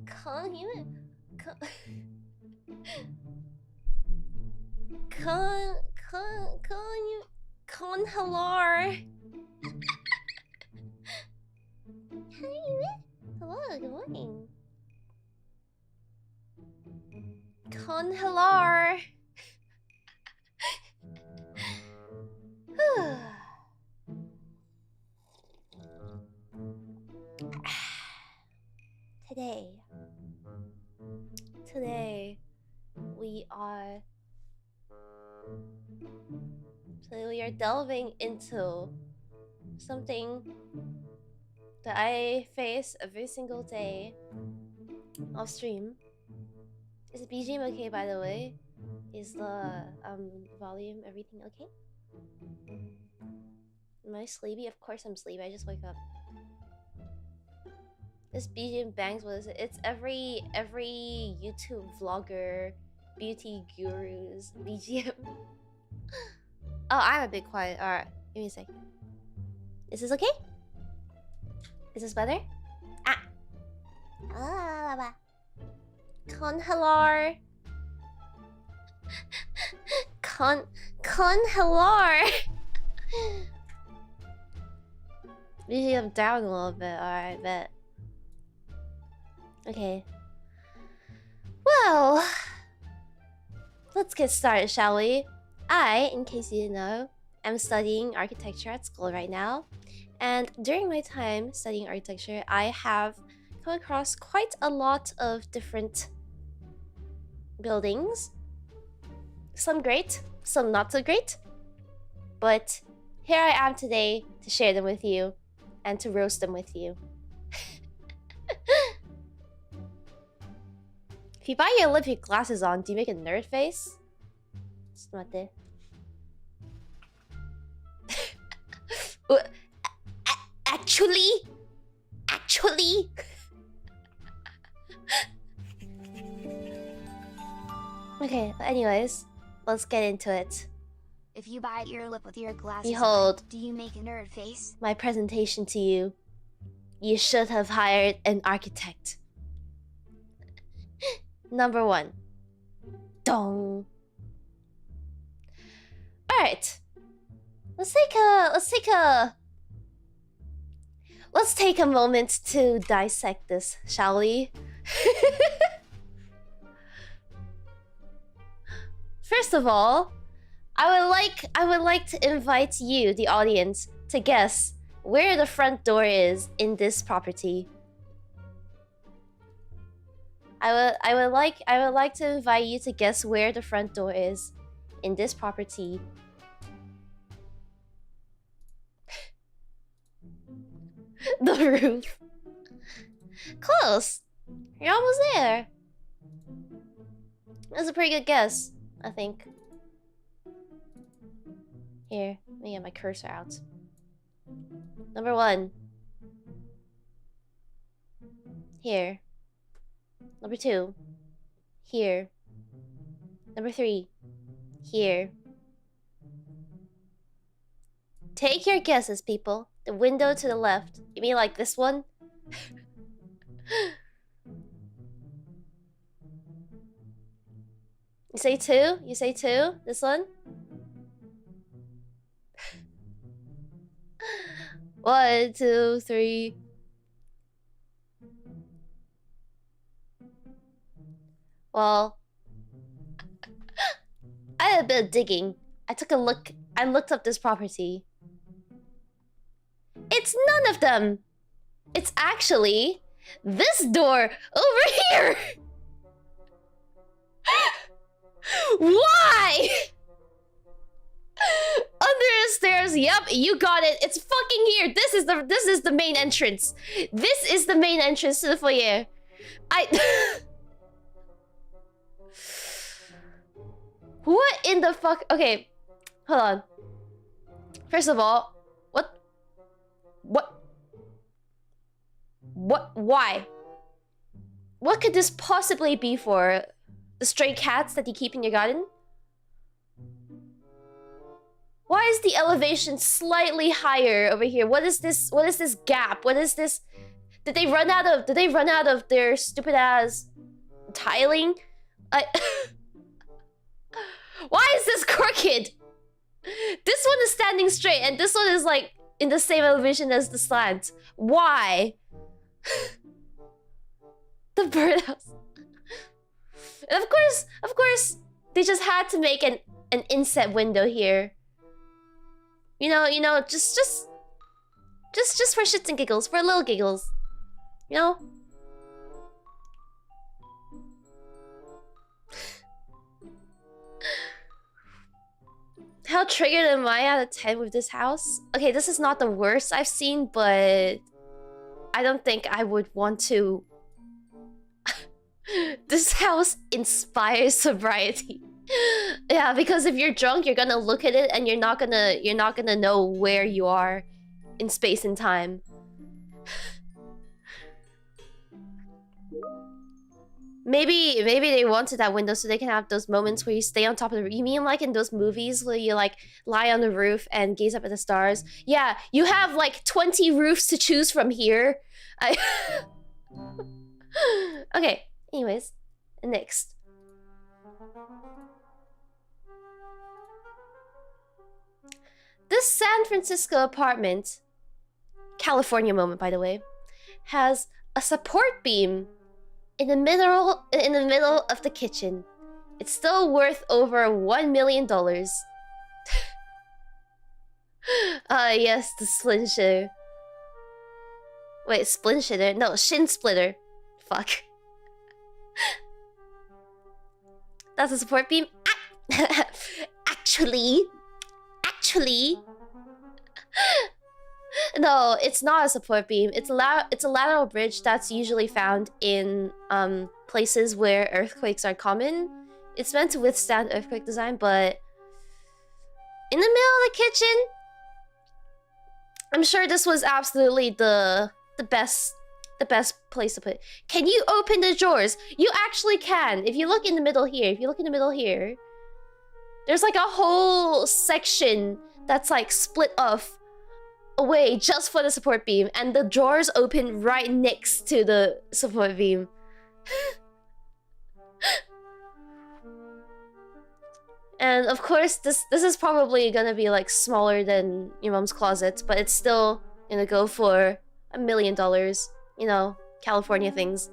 Con human. Con Halar. Hi. Hello, good morning. Con Halar. Today we are delving into something that I face every single day off stream. Is the BGM okay, by the way? Is the volume, everything okay? Am I sleepy? Of course I'm sleepy, I just wake up. This BGM bangs. What is it? It's every YouTube vlogger, beauty guru's BGM. Oh, I'm a bit quiet. Alright, give me a sec. Is this okay? Is this better? Ah! Conhalar! Conhalar! Usually I'm down a little bit. Alright, bet. Okay. Well, let's get started, shall we? I, in case you didn't know, am studying architecture at school right now. And during my time studying architecture, I have come across quite a lot of different buildings. Some great, some not so great. But here I am today to share them with you and to roast them with you. If you buy your Olympic glasses on, do you make a nerd face? It's not there. Actually. Okay, but anyways, let's get into it. If you bite your lip with your glasses Behold, on, do you make a nerd face? My presentation to you. You should have hired an architect. Number 1. Dong. Alright. Let's take a moment to dissect this, shall we? First of all, I would like to invite you, the audience, to guess where the front door is in this property. I would like to invite you to guess where the front door is in this property. The roof. Close. You're almost there. That's a pretty good guess, I think. Here, let me get my cursor out. Number 1. Here. Number 2. Here. Number 3. Here. Take your guesses, people. The window to the left. You mean like this one? You say 2? You say 2? This one? 1, 2, 3. Well, I had a bit of digging. I took a look. I looked up this property. It's none of them. It's actually this door over here. Why? Under the stairs. Yep, you got it. It's fucking here. This is the main entrance. This is the main entrance to the foyer. What in the fuck? Okay, hold on. First of all, why? What could this possibly be for? The stray cats that you keep in your garden? Why is the elevation slightly higher over here? What is this gap? What is this? Did they run out of their stupid ass tiling? Why is this crooked? This one is standing straight and this one is like in the same elevation as the slant. Why? The birdhouse. And of course, they just had to make an inset window here. You know, just for shits and giggles, for little giggles. You know? How triggered am I out of 10 with this house? Okay, this is not the worst I've seen, but I don't think I would want to. This house inspires sobriety. Yeah, because if you're drunk, you're gonna look at it and you're not gonna know where you are in space and time. Maybe they wanted that window so they can have those moments where you stay on top of the roof. You mean like in those movies where you like lie on the roof and gaze up at the stars? Yeah, you have like 20 roofs to choose from here. Okay, anyways, next. This San Francisco apartment, California moment by the way, has a support beam in the middle of the kitchen. It's still worth over $1 million. Yes, the splint shitter. Wait, splint shitter? No, shin splitter. Fuck. That's a support beam? Actually. No, it's not a support beam. It's a lateral bridge that's usually found in places where earthquakes are common. It's meant to withstand earthquake design, but in the middle of the kitchen, I'm sure this was absolutely the best place to put it. Can you open the drawers? You actually can. If you look in the middle here, there's like a whole section that's like split off away just for the support beam, and the drawers open right next to the support beam. And of course, this is probably gonna be like smaller than your mom's closet, but it's still gonna go for $1 million. You know, California things.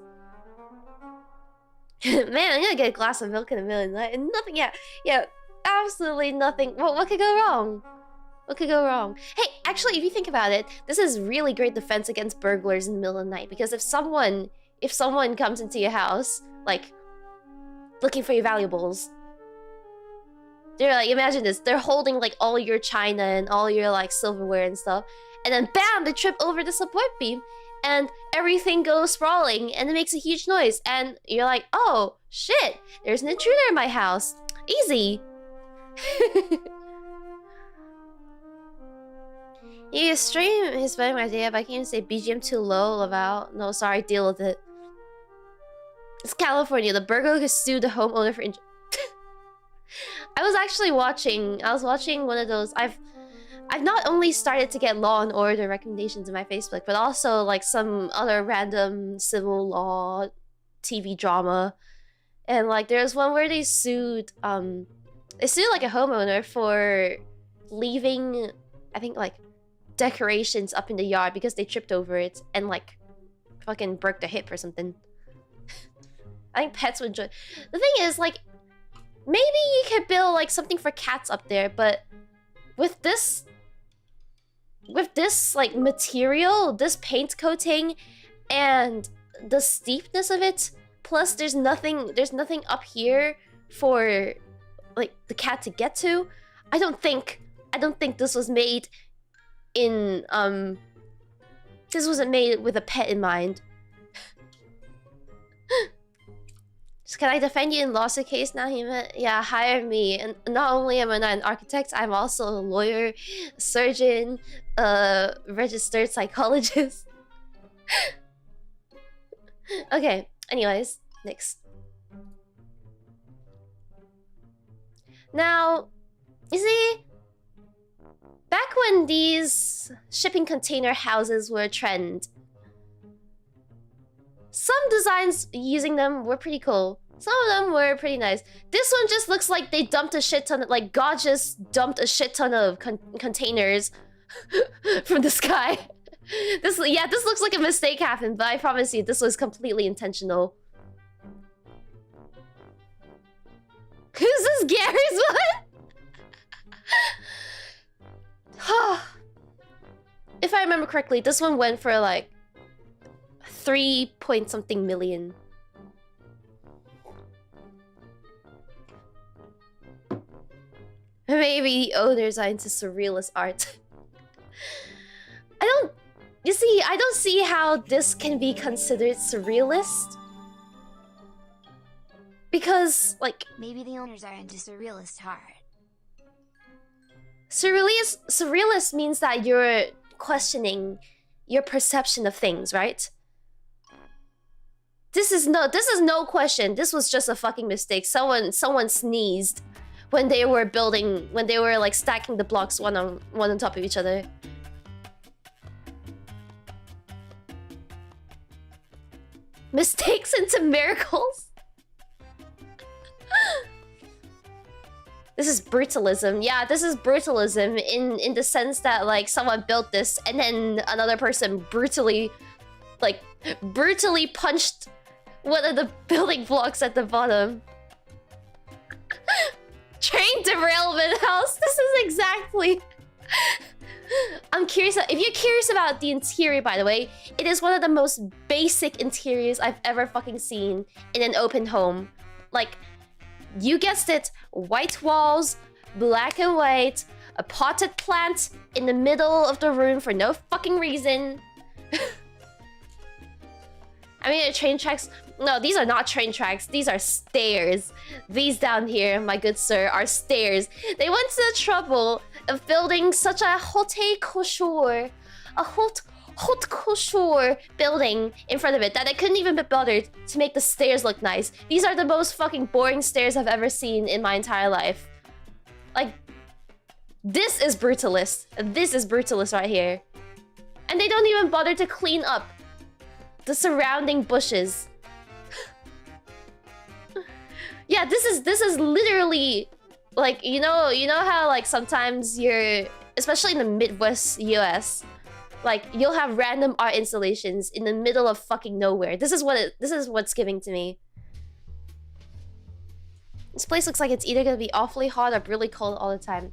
Man, I'm gonna get a glass of milk in a million. Nothing. Yeah, absolutely nothing. What could go wrong? What could go wrong? Hey, actually, if you think about it, this is really great defense against burglars in the middle of the night. Because if someone comes into your house, like, looking for your valuables, they're like, imagine this, they're holding like all your china and all your like silverware and stuff, and then bam, they trip over the support beam, and everything goes sprawling, and it makes a huge noise, and you're like, oh, shit, there's an intruder in my house. Easy. You stream his better idea, but I can't say BGM too low, Laval. No, sorry, deal with it. It's California. The burglar could sue the homeowner for I was watching one of those. I've not only started to get Law and Order recommendations in my Facebook, but also like some other random civil law TV drama. And like there's one where they sued like a homeowner for leaving, I think, like decorations up in the yard because they tripped over it and like fucking broke their hip or something. I think pets would enjoy. The thing is, like, maybe you could build like something for cats up there, but with this like material, this paint coating, and the steepness of it, plus there's nothing up here for like the cat to get to. I don't think this was made in this wasn't made with a pet in mind. Just, can I defend you in lawsuit case, Nahima? Yeah, hire me. And not only am I not an architect, I'm also a lawyer, a surgeon, a registered psychologist. Okay, anyways, next. Now, you see, back when these shipping container houses were a trend, Some designs using them were pretty cool. Some of them were pretty nice. This one just looks like they dumped a shit ton of, like, God just dumped a shit ton of containers from the sky. This looks like a mistake happened, but I promise you, this was completely intentional. Who's this Gary's one? If I remember correctly, this one went for like 3 point something million. Maybe the owners are into surrealist art. I don't see how this can be considered surrealist. Because, like... Maybe the owners are into surrealist art. Surrealist means that you're questioning your perception of things, right? This is no question. This was just a fucking mistake. Someone sneezed when they were like stacking the blocks one on top of each other. Mistakes into miracles. This is brutalism. Yeah, this is brutalism in the sense that like someone built this and then another person brutally punched one of the building blocks at the bottom. Train derailment house. This is exactly. I'm curious. If you're curious about the interior, by the way, it is one of the most basic interiors I've ever fucking seen in an open home. Like, you guessed it, white walls, black and white, a potted plant in the middle of the room for no fucking reason. I mean, train tracks. No, these are not train tracks. These are stairs. These down here, my good sir, are stairs. They went to the trouble of building such a haute couture building in front of it that I couldn't even be bothered to make the stairs look nice. These are the most fucking boring stairs I've ever seen in my entire life. Like, this is brutalist. This is brutalist right here. And they don't even bother to clean up the surrounding bushes. Yeah, this is literally like, you know how like sometimes you're, especially in the Midwest US, like you'll have random art installations in the middle of fucking nowhere. This is what's giving to me. This place looks like it's either gonna be awfully hot or really cold all the time.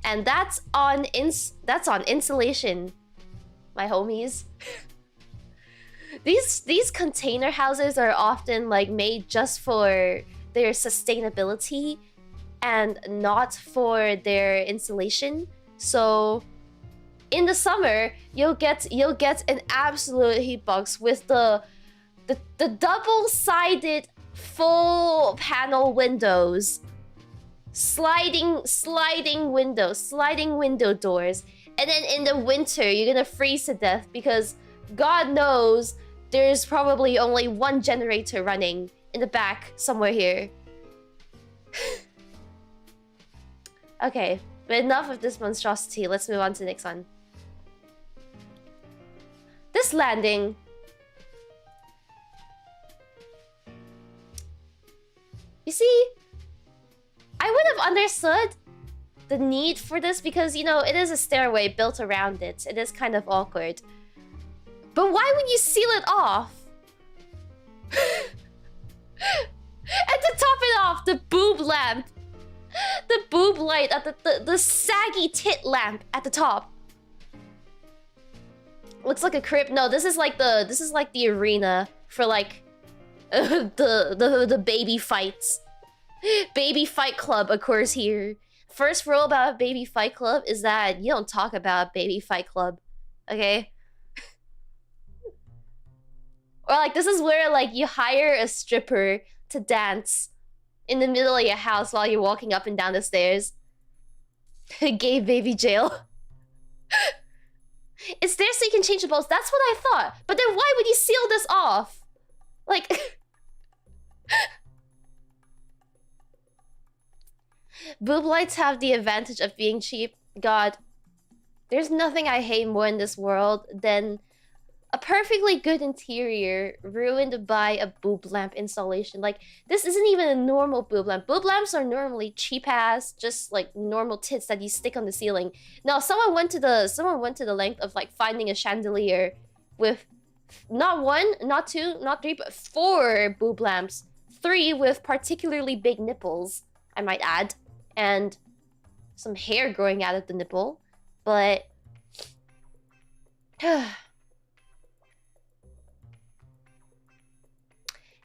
And that's on insulation, my homies. These container houses are often like made just for their sustainability and not for their insulation. So in the summer, you'll get an absolute heatbox with the double-sided full panel windows, sliding window doors, and then in the winter you're gonna freeze to death because God knows there's probably only one generator running in the back somewhere here. Okay, but enough of this monstrosity. Let's move on to the next one. This landing. You see, I would have understood the need for this because, you know, it is a stairway built around it. It is kind of awkward. But why would you seal it off? And to top it off, the boob lamp. The boob light at the saggy tit lamp at the top. Looks like a crib. No, this is like the arena for like the baby fights. Baby fight club occurs here. First rule about baby fight club is that you don't talk about baby fight club. Okay? Or like this is where like you hire a stripper to dance in the middle of your house while you're walking up and down the stairs. Gay baby jail. It's there so you can change the balls. That's what I thought. But then why would you seal this off? Like... Boob lights have the advantage of being cheap. God, there's nothing I hate more in this world than A perfectly good interior ruined by a boob lamp installation. Like, this isn't even a normal boob lamp. Boob lamps are normally cheap ass, just like normal tits that you stick on the ceiling. No, someone went to the length of like finding a chandelier with not one, not two, not three, but 4 boob lamps. 3 with particularly big nipples, I might add, and some hair growing out of the nipple. But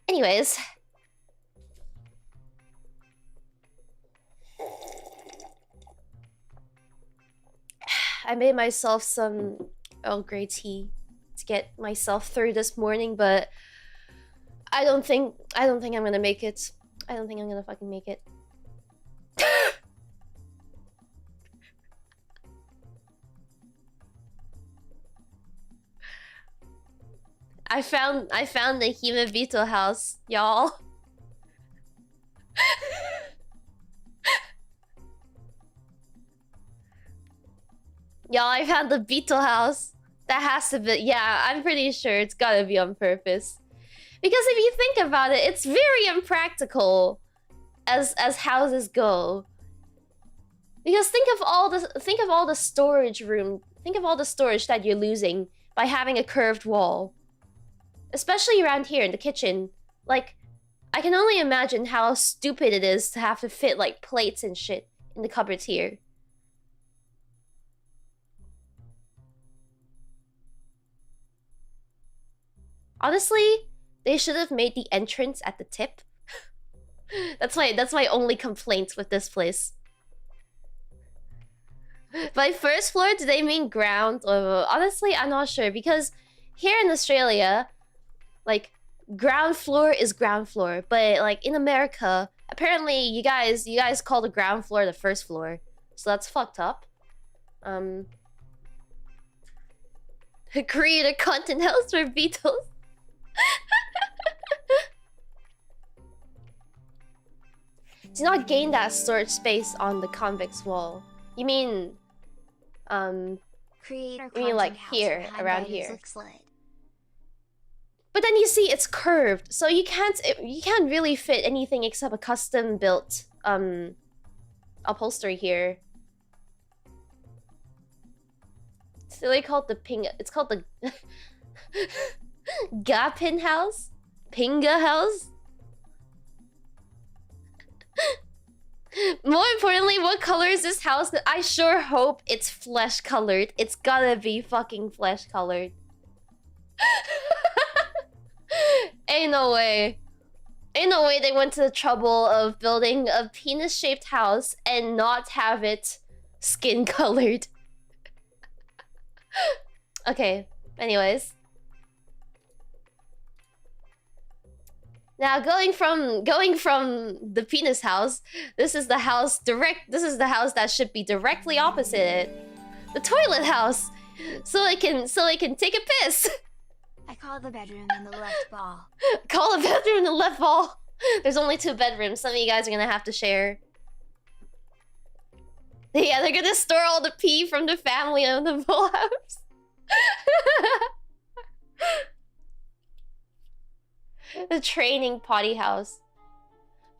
anyways, I made myself some Earl Grey tea to get myself through this morning, but I don't think I'm gonna make it. I don't think I'm gonna fucking make it. I found the Himebito house, y'all. Y'all, I found the Beetle house. That has to be, yeah, I'm pretty sure it's gotta be on purpose. Because if you think about it, it's very impractical as houses go. Because think of all the storage room, think of all the storage that you're losing by having a curved wall. Especially around here in the kitchen. Like, I can only imagine how stupid it is to have to fit like plates and shit in the cupboards here. Honestly, they should have made the entrance at the tip. That's my only complaint with this place. By first floor, do they mean ground? Honestly, I'm not sure, because here in Australia, like, ground floor is ground floor, but like in America, apparently you guys call the ground floor the first floor, so that's fucked up. Create a content house for Beatles. Do not gain that storage space on the convex wall. You mean, Creator you mean like here, behind around Biden's here. looks like. But then you see, it's curved, so you can't really fit anything except a custom built upholstery here. It's really called the Pinga. It's called the Gapin house, Pinga house. More importantly, what color is this house? I sure hope it's flesh colored. It's gotta be fucking flesh colored. Ain't no way. Ain't no way they went to the trouble of building a penis-shaped house and not have it skin colored. Okay, anyways. Now going from the penis house, this is the house that should be directly opposite it. The toilet house. So it can take a piss. I call the bedroom in the left ball. Call the bedroom in the left wall. There's only 2 bedrooms. Some of you guys are gonna have to share. Yeah, they're gonna store all the pee from the family in the full house. The training potty house.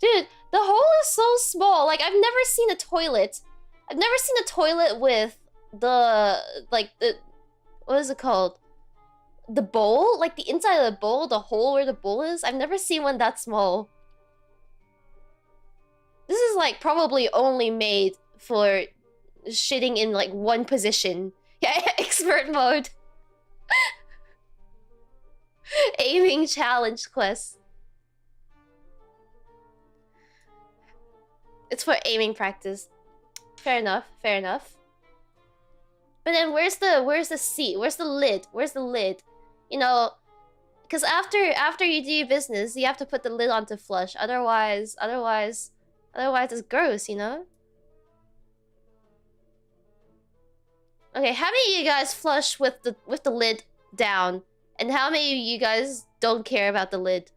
Dude, the hole is so small. Like, I've never seen a toilet. I've never seen a toilet with the, like, the, what is it called? The bowl? Like, the inside of the bowl, the hole where the bowl is? I've never seen one that small. This is, like, probably only made for shitting in, like, one position. Yeah, expert mode. Aiming challenge quest. It's for aiming practice. Fair enough, fair enough. But then where's the seat? Where's the lid? Where's the lid? You know, because after you do your business, you have to put the lid on to flush. Otherwise it's gross, you know? Okay, how many of you guys flush with the lid down? And how many of you guys don't care about the lid?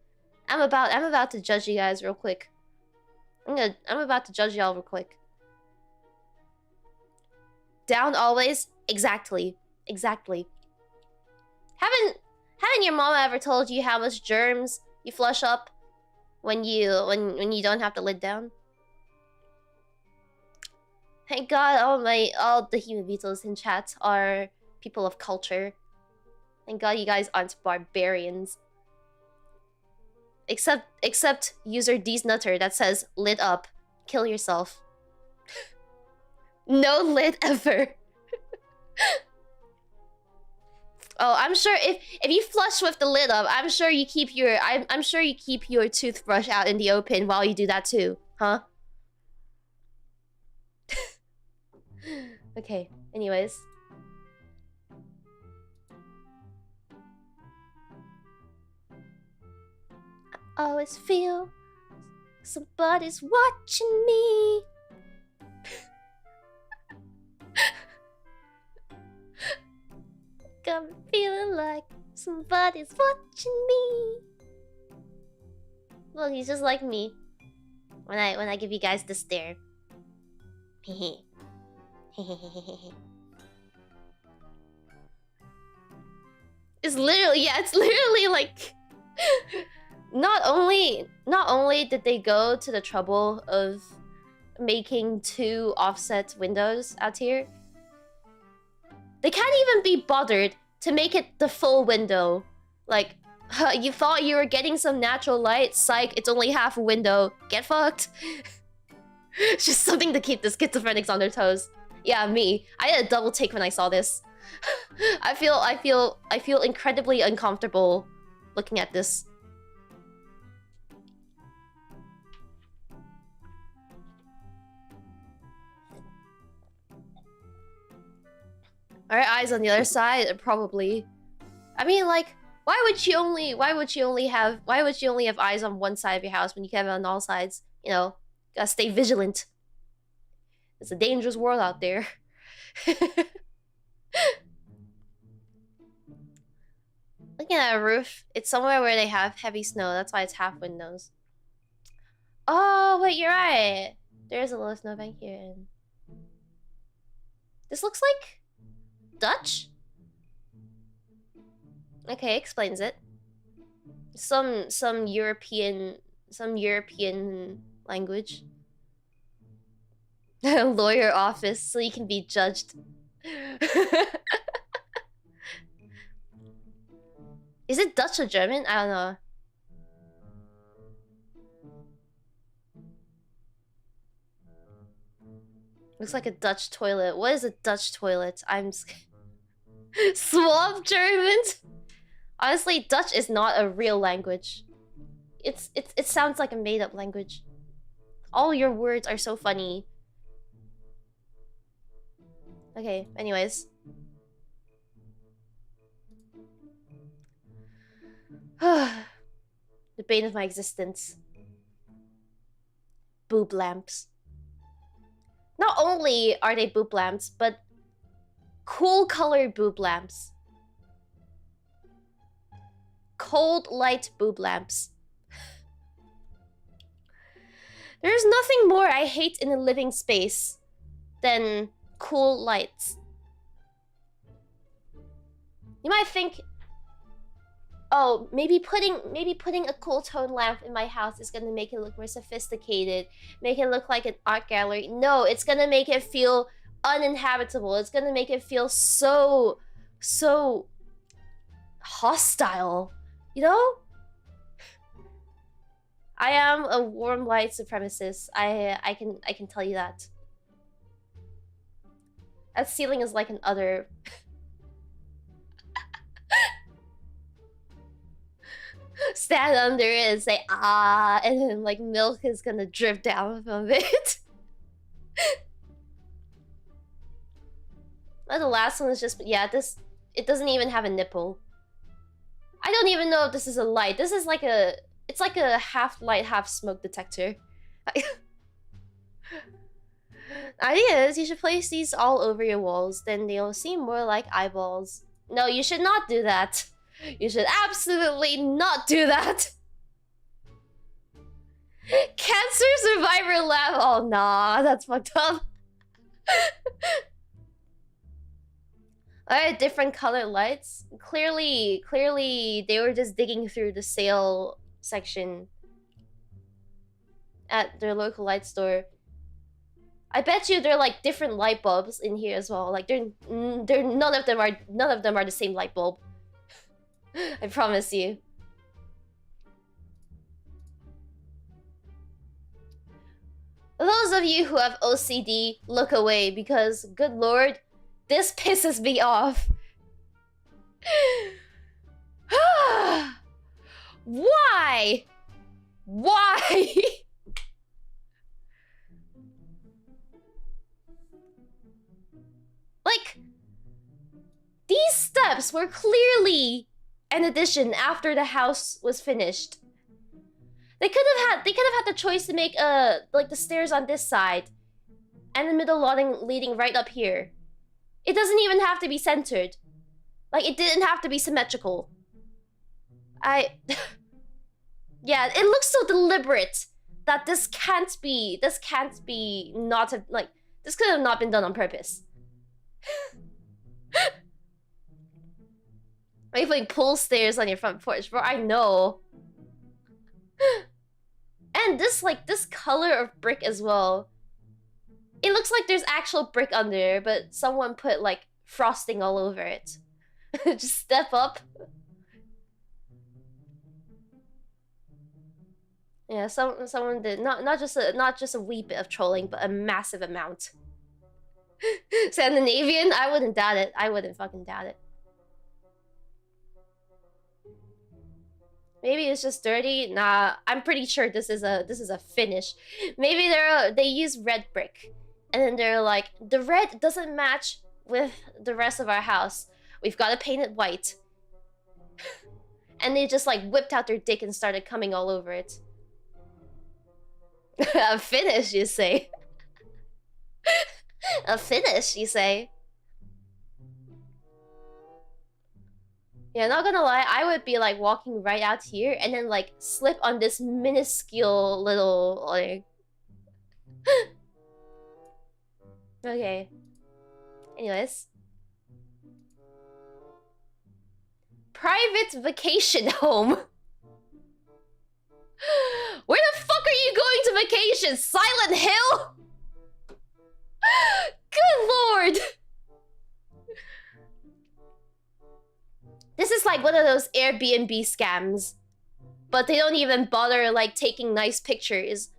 I'm about to judge you guys real quick. I'm about to judge y'all real quick. Down always? Exactly. Exactly. Haven't your mama ever told you how much germs you flush up when you don't have the lid down? Thank God all the human beetles in chat are people of culture. Thank God you guys aren't barbarians. Except user D's Nutter that says lid up. Kill yourself. No lid ever. Oh, I'm sure if you flush with the lid up, I'm sure you keep your I'm sure you keep your toothbrush out in the open while you do that too, huh? Okay, anyways. I always feel somebody's watching me. I'm feeling like somebody's watching me. Look, he's just like me. When I give you guys the stare. Hehe. It's literally like not only did they go to the trouble of making 2 offset windows out here, they can't even be bothered to make it the full window. Like, you thought you were getting some natural light? Psych, it's only half a window. Get fucked. It's just something to keep the schizophrenics on their toes. Yeah, me. I had a double take when I saw this. I feel incredibly uncomfortable looking at this. Our eyes on the other side, probably. I mean, like, why would you only have eyes on one side of your house when you can have it on all sides? You know, gotta stay vigilant. It's a dangerous world out there. Looking at a roof, it's somewhere where they have heavy snow. That's why it's half windows. Oh, wait, you're right. There is a little snowbank here. This looks like Dutch? Okay, explains it. Some European language. Lawyer office, so you can be judged. Is it Dutch or German? I don't know. Looks like a Dutch toilet. What is a Dutch toilet? I'm Swamp German? Honestly, Dutch is not a real language. It sounds like a made-up language. All your words are so funny. Okay, anyways. The bane of my existence. Boob lamps. Not only are they boob lamps, but cool colored boob lamps. Cold light boob lamps. There's nothing more I hate in a living space than cool lights. You might think, oh, maybe putting a cool tone lamp in my house is gonna make it look more sophisticated, make it look like an art gallery. No, it's gonna make it feel uninhabitable. It's gonna make it feel so hostile, you know? I am a warm light supremacist. I can tell you that. That ceiling is like an udder. Stand under it and say ah, and then like milk is gonna drip down from it. Well, the last one is just, yeah, it doesn't even have a nipple. I don't even know if this is a light. This is like it's like a half light, half smoke detector. Idea is you should place these all over your walls, then they'll seem more like eyeballs. No, you should not do that. You should absolutely not do that. Cancer survivor lab. Oh nah, that's fucked up. Alright, different colored lights. Clearly they were just digging through the sale section at their local light store. I bet you there are like different light bulbs in here as well. Like they're none of them are the same light bulb. I promise you. Those of you who have OCD, look away because, good lord, this pisses me off. Why? Why? Like, these steps were clearly an addition after the house was finished. They could have had the choice to make like the stairs on this side and the middle leading right up here. It doesn't even have to be centered. Like, it didn't have to be symmetrical. Yeah, it looks so deliberate that this can't be not like, this could have not been done on purpose. Maybe like pull stairs on your front porch, bro. I know. And this color of brick as well. It looks like there's actual brick under, but someone put like frosting all over it. Just step up. Yeah, someone did not just a wee bit of trolling, but a massive amount. Scandinavian? I wouldn't doubt it. I wouldn't fucking doubt it. Maybe it's just dirty. Nah, I'm pretty sure this is a finish. Maybe they use red brick, and then they're like, the red doesn't match with the rest of our house. We've got to paint it white. And they just like whipped out their dick and started coming all over it. A finish, you say? A finish, you say? Yeah, not gonna lie, I would be like walking right out here and then like slip on this minuscule little like... Okay. Anyways. Private vacation home. Where the fuck are you going to vacation? Silent Hill? Good lord. This is like one of those Airbnb scams. But they don't even bother like taking nice pictures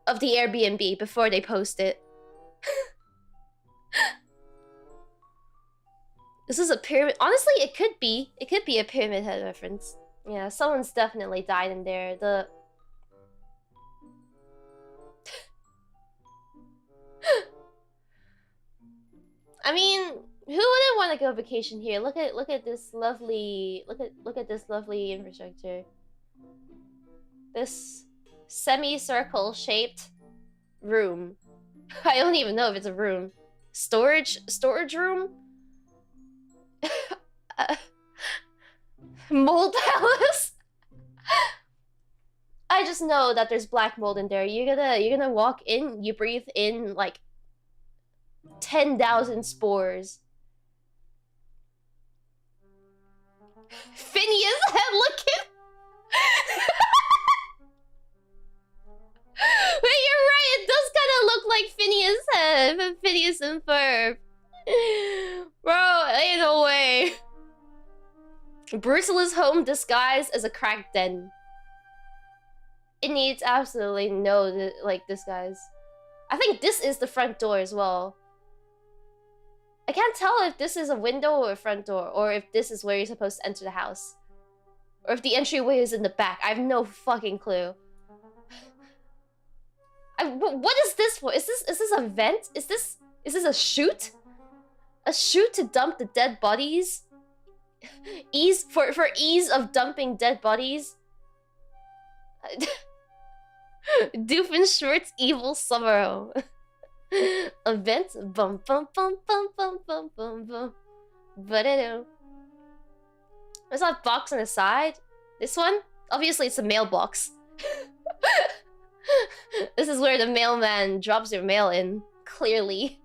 of the Airbnb before they post it. This is a pyramid. Honestly, it could be. It could be a Pyramid Head reference. Yeah, someone's definitely died in there. I mean, who wouldn't want to go vacation here? Look at this lovely look at this lovely infrastructure. This semicircle shaped room. I don't even know if it's a room. Storage room? Mold palace? I just know that there's black mold in there. You're gonna walk in, you breathe in like 10,000 spores. Phineas head looking. Wait, you're right. It does kind of look like Phineas head, Phineas and Ferb. Bro, ain't no way. Brutalist home disguised as a crack den. It needs absolutely no like disguise. I think this is the front door as well. I can't tell if this is a window or a front door, or if this is where you're supposed to enter the house. Or if the entryway is in the back. I have no fucking clue. What is this for? Is this a vent? Is this a chute? A chute to dump the dead bodies? For ease of dumping dead bodies? Doofenshmirtz evil summer home. A vent? Bum bum bum bum bum bum bum bum. But I know. There's that box on the side. This one? Obviously it's a mailbox. This is where the mailman drops your mail in. Clearly.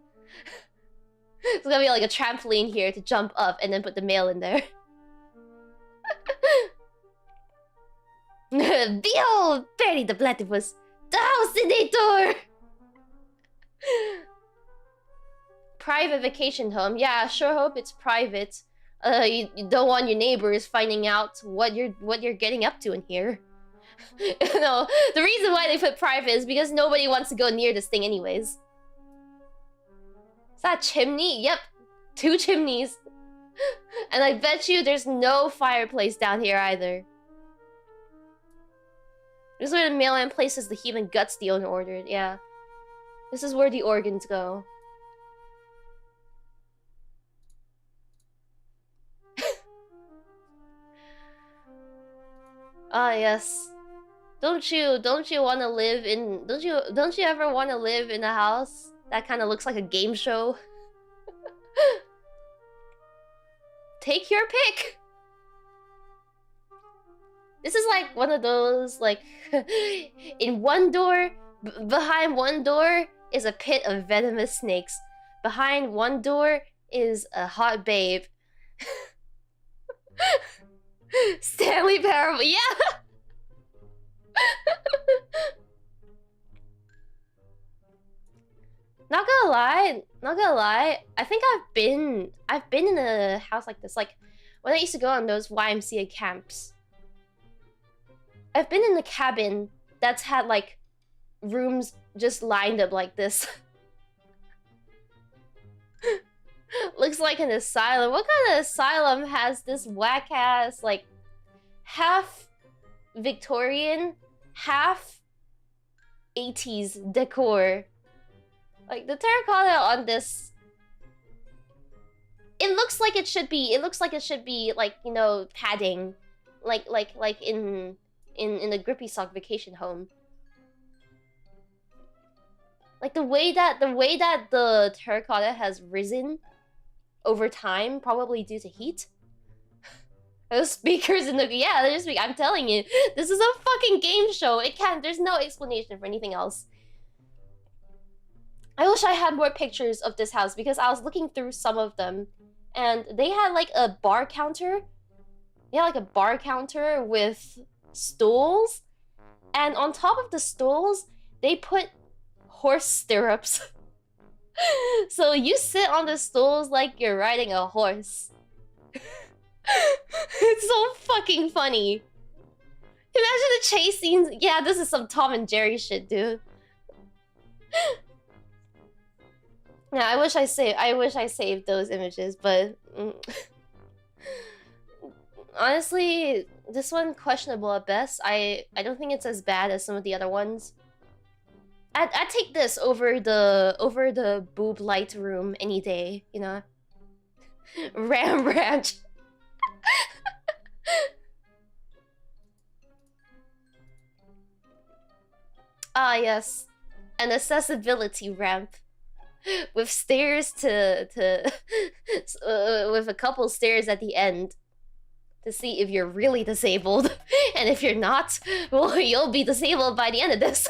It's gonna be like a trampoline here to jump up and then put the mail in there. Behold, Perry the Platypus, the Halcinator! Private vacation home. Yeah, I sure hope it's private. You don't want your neighbors finding out what you're getting up to in here. No, the reason why they put private is because nobody wants to go near this thing anyways. Is that a chimney? Yep, 2 chimneys. And I bet you there's no fireplace down here either. This is where the mailman places the human guts the owner ordered, yeah. This is where the organs go. Ah, yes. Don't you want to live in... Don't you ever want to live in a house that kind of looks like a game show? Take your pick! This is like one of those, like... in one door... behind one door is a pit of venomous snakes. Behind one door is a hot babe. Stanley Parable, yeah! Not gonna lie, I think I've been in a house like this, like when I used to go on those YMCA camps. I've been in a cabin that's had like rooms just lined up like this. Looks like an asylum. What kind of asylum has this whack ass, like, half Victorian, half 80s decor? Like, the terracotta on this, it looks like it should be like, you know, padding, like in the Grippy Sock vacation home. Like the way that the terracotta has risen over time, probably due to heat. Those speakers in the I'm telling you, this is a fucking game show. There's no explanation for anything else. I wish I had more pictures of this house because I was looking through some of them and they had like a bar counter. They had like a bar counter with stools, and on top of the stools, they put horse stirrups. So you sit on the stools like you're riding a horse. It's so fucking funny. Imagine the chase scenes. Yeah, this is some Tom and Jerry shit, dude. Yeah, I wish I saved those images, but honestly, this one questionable at best. I don't think it's as bad as some of the other ones. I'd take this over the boob light room any day, you know. Ram Ranch. Ah yes, an accessibility ramp with stairs with a couple stairs at the end to see if you're really disabled, and if you're not, well, you'll be disabled by the end of this.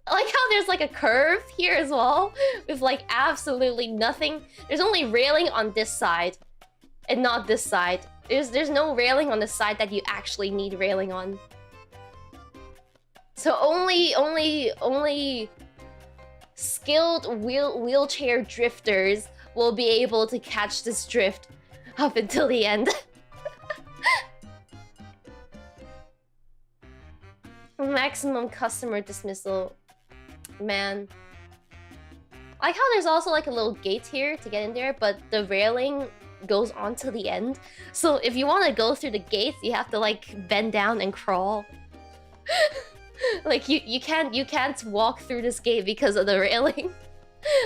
I like how there's like a curve here as well, with like absolutely nothing. There's only railing on this side, and not this side. There's no railing on the side that you actually need railing on. So only skilled wheelchair drifters will be able to catch this drift up until the end. Maximum customer dismissal. Man. I like how there's also like a little gate here to get in there, but the railing goes on to the end. So if you want to go through the gates, you have to like bend down and crawl. Like you can't walk through this gate because of the railing.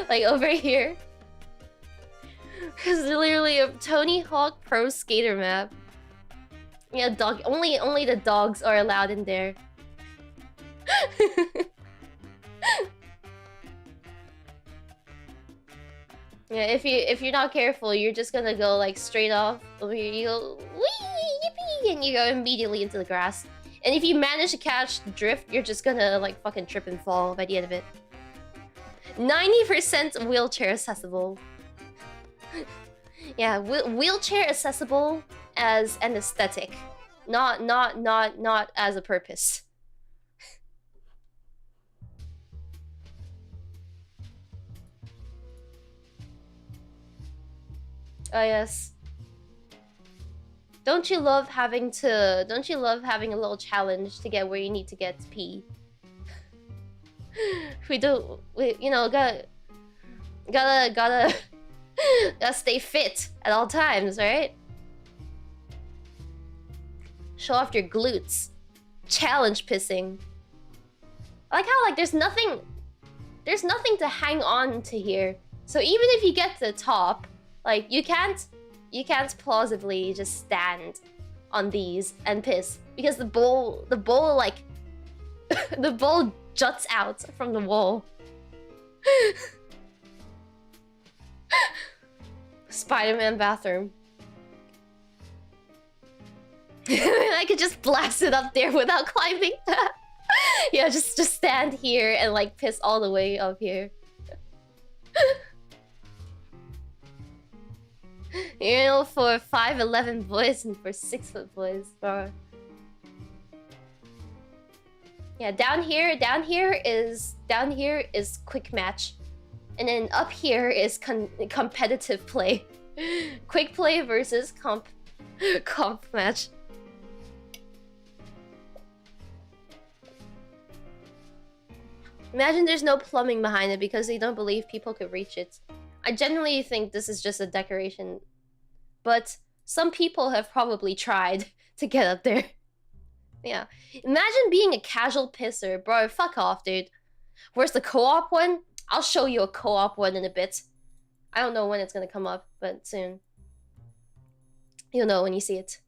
Like over here. It's literally a Tony Hawk Pro Skater map. Yeah, dog. Only the dogs are allowed in there. Yeah, if you're not careful, you're just gonna go like straight off over here. You go wee yippee, and you go immediately into the grass. And if you manage to catch the drift, you're just gonna like fucking trip and fall by the end of it. 90% wheelchair accessible. Yeah, wheelchair accessible as an aesthetic, not as a purpose. Oh yes. Don't you love having a little challenge to get where you need to get to pee? You know, gotta stay fit at all times, right? Show off your glutes. Challenge pissing. I like how like there's nothing to hang on to here. So even if you get to the top, like you can't plausibly just stand on these and piss because the bowl like the bowl juts out from the wall. Spider-Man bathroom. I could just blast it up there without climbing. Yeah, just stand here and like piss all the way up here. You know, for 5'11" boys and for 6' boys, bro. Yeah, down here is quick match, and then up here is competitive play. Quick play versus comp match. Imagine there's no plumbing behind it because they don't believe people could reach it. I genuinely think this is just a decoration, but some people have probably tried to get up there. Yeah. Imagine being a casual pisser, bro. Fuck off, dude. Where's the co-op one? I'll show you a co-op one in a bit. I don't know when it's gonna come up, but soon. You'll know when you see it.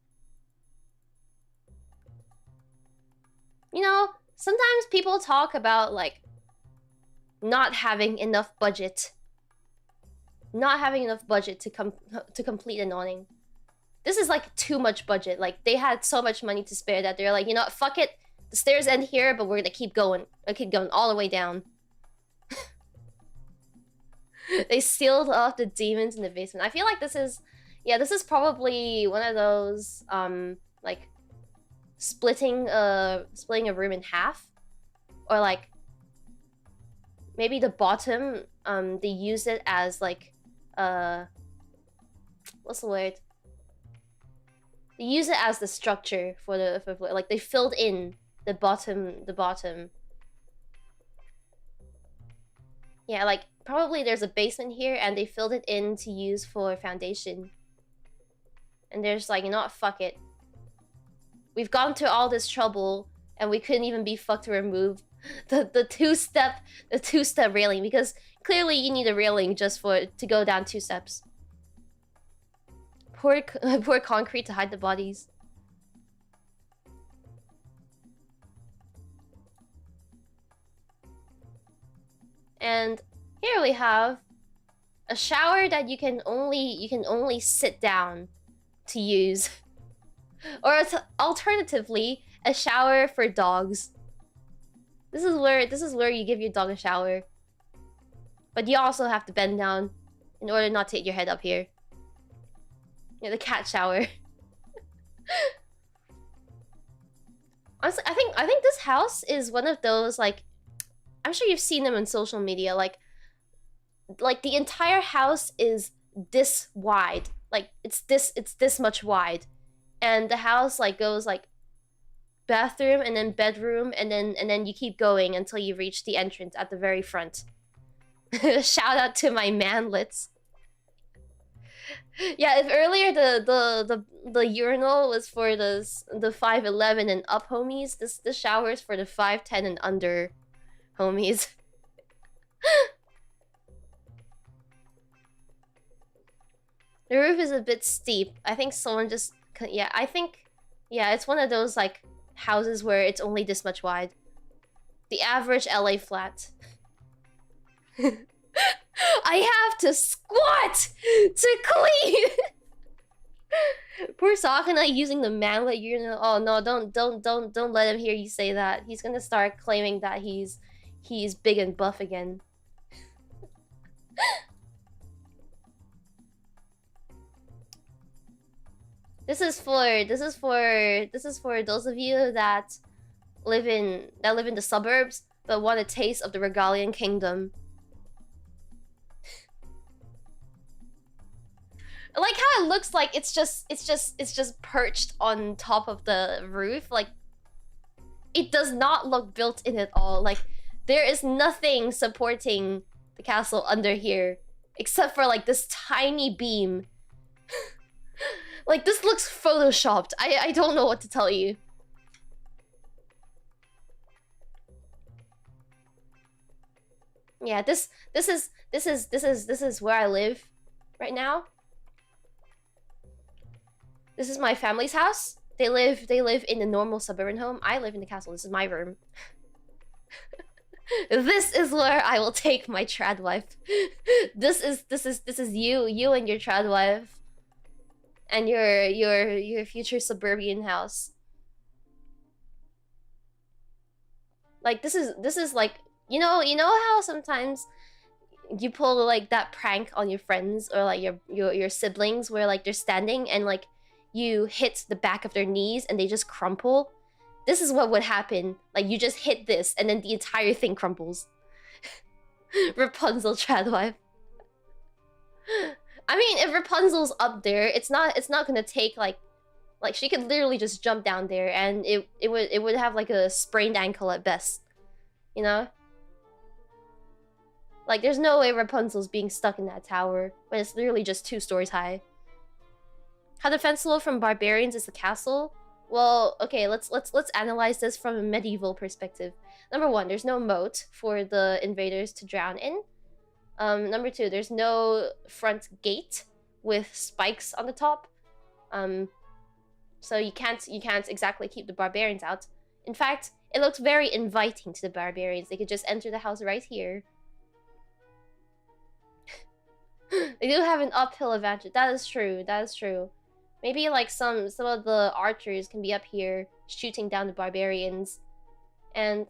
You know, sometimes people talk about, like, not having enough budget. Not having enough budget to complete an awning. This is like too much budget. Like they had so much money to spare that they're like, you know what, fuck it. The stairs end here, but we're gonna keep going. I keep going all the way down. They sealed off the demons in the basement. I feel like this is probably one of those like splitting a room in half, or like maybe the bottom they use it as like what's the word? They use it as the structure for like they filled in the bottom. Yeah, like probably there's a basement here and they filled it in to use for foundation. And they're just like, you know what, fuck it. We've gone through all this trouble and we couldn't even be fucked to remove the two-step railing, because clearly you need a railing just to go down 2 steps. Pour concrete to hide the bodies. And here we have a shower that you can only sit down to use. Or alternatively, a shower for dogs. This is where you give your dog a shower. But you also have to bend down in order not to hit your head up here. Yeah, the cat shower. Honestly, I think this house is one of those, like, I'm sure you've seen them on social media, like the entire house is this wide. Like it's this much wide. And the house like goes like bathroom and then bedroom and then you keep going until you reach the entrance at the very front. Shout out to my manlets. Yeah, if earlier the urinal was for the 5'11" and up homies, this shower is for the 5'10" and under homies. The roof is a bit steep. I think someone just... Yeah, it's one of those, like, houses where it's only this much wide. The average LA flat. I have to squat to clean! Poor Sakuna using the manlet unit. Oh no, don't let him hear you say that. He's gonna start claiming that he's big and buff again. This is for those of you that live in the suburbs but want a taste of the Regalian Kingdom. I like how it looks like it's just perched on top of the roof. Like, it does not look built in at all. Like, there is nothing supporting the castle under here except for like this tiny beam. Like, this looks photoshopped. I don't know what to tell you. Yeah, this is where I live right now. This is my family's house. They live in a normal suburban home. I live in the castle. This is my room. This is where I will take my trad wife. This is you and your trad wife. And your future suburban house. Like, this is like, you know how sometimes you pull like that prank on your friends or like your siblings where like they're standing and like you hit the back of their knees and they just crumple? This is what would happen. Like, you just hit this and then the entire thing crumples. Rapunzel trad wife. I mean, if Rapunzel's up there, it's not gonna take like she could literally just jump down there and it would have like a sprained ankle at best. You know? Like, there's no way Rapunzel's being stuck in that tower when it's literally just 2 stories high. How defensible from barbarians is the castle? Well, okay, let's analyze this from a medieval perspective. Number 1, there's no moat for the invaders to drown in. Number 2, there's no front gate with spikes on the top. So you can't exactly keep the barbarians out. In fact, it looks very inviting to the barbarians. They could just enter the house right here. They do have an uphill advantage. That is true. That is true. Maybe like some of the archers can be up here shooting down the barbarians. And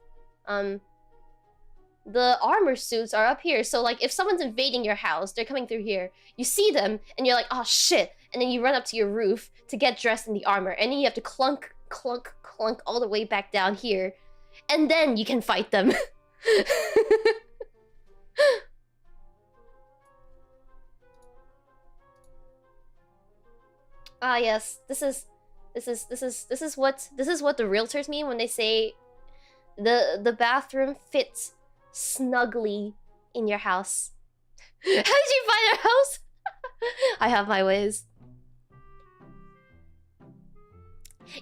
the armor suits are up here. So like if someone's invading your house, they're coming through here. You see them and you're like, "Oh shit." And then you run up to your roof to get dressed in the armor. And then you have to clunk, clunk, clunk all the way back down here. And then you can fight them. Ah yes, this is what the realtors mean when they say the bathroom fits snugly in your house. How did you find our house? I have my ways.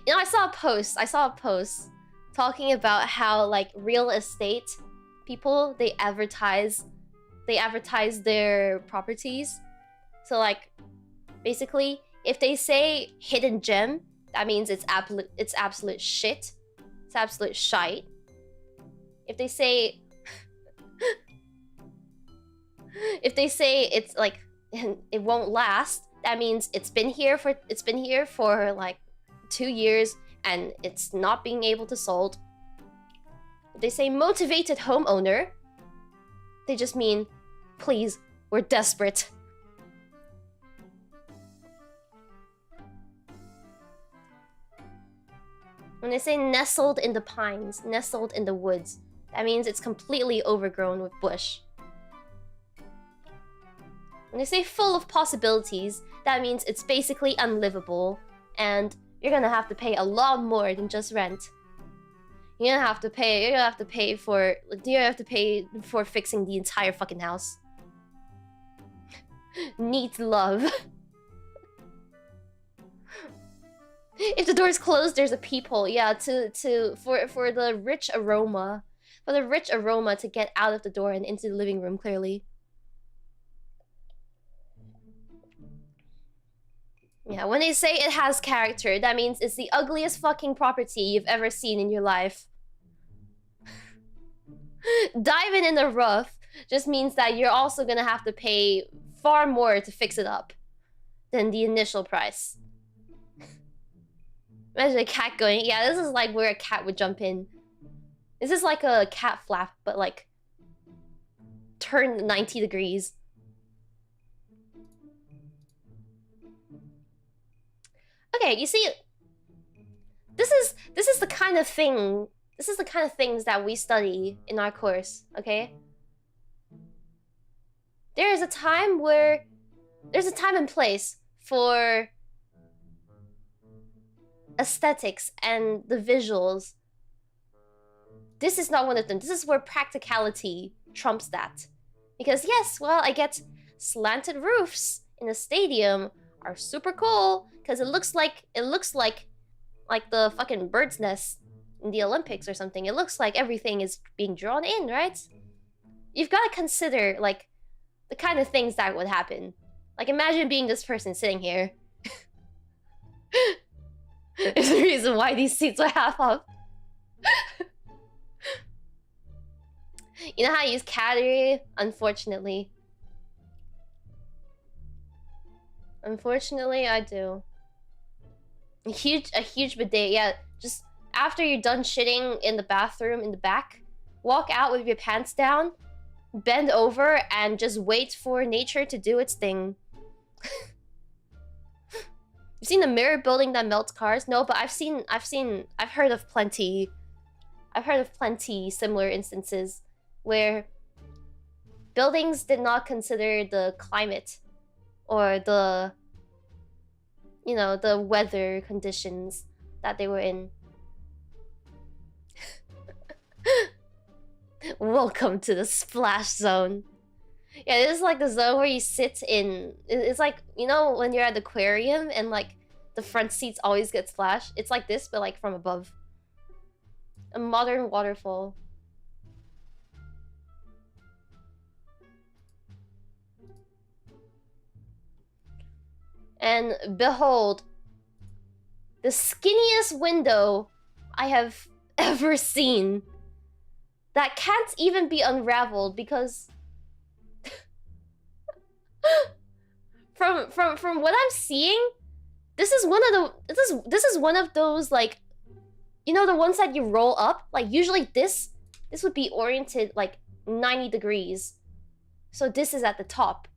You know, I saw a post talking about how like real estate people, they advertise their properties. So like basically, if they say hidden gem, that means it's absolute shit. It's absolute shite. If they say it's like it won't last, that means it's been here for like 2 years and it's not being able to sold. If they say motivated homeowner, they just mean, please, we're desperate. When they say nestled in the pines, nestled in the woods, that means it's completely overgrown with bush. When they say full of possibilities, that means it's basically unlivable, and you're gonna have to pay a lot more than just rent. You're gonna have to pay for fixing the entire fucking house. Neat love. If the door's closed, there's a peephole. Yeah, for the rich aroma. For the rich aroma to get out of the door and into the living room clearly. Yeah, when they say it has character, that means it's the ugliest fucking property you've ever seen in your life. Diving in the rough just means that you're also gonna have to pay far more to fix it up than the initial price. Imagine a cat going. Yeah, this is like where a cat would jump in. This is like a cat flap, but like turned 90 degrees. Okay, you see, this is the kind of thing. This is the kind of things that we study in our course. Okay. There's a time and place for aesthetics and the visuals. This is not one of them. This is where practicality trumps that. Because yes, well, I get slanted roofs in a stadium are super cool because it looks like the fucking bird's nest in the Olympics or something. It looks like everything is being drawn in, right? You've got to consider like the kind of things that would happen. Like imagine being this person sitting here. There's a reason why these seats are half up. You know how I use Cattery? Unfortunately. Unfortunately, I do. A huge bidet. Yeah, just after you're done shitting in the bathroom in the back, walk out with your pants down, bend over, and just wait for nature to do its thing. You've seen the mirror building that melts cars? No, but I've heard of plenty similar instances where buildings did not consider the climate or the, you know, the weather conditions that they were in. Welcome to the splash zone. Yeah, this is like the zone where you sit in. It's like, you know, when you're at the aquarium and like the front seats always get splashed. It's like this, but like from above. A modern waterfall. And behold, the skinniest window I have ever seen that can't even be unraveled because from what I'm seeing, this is one of those like, you know, the ones that you roll up. Like usually this would be oriented like 90 degrees. So this is at the top.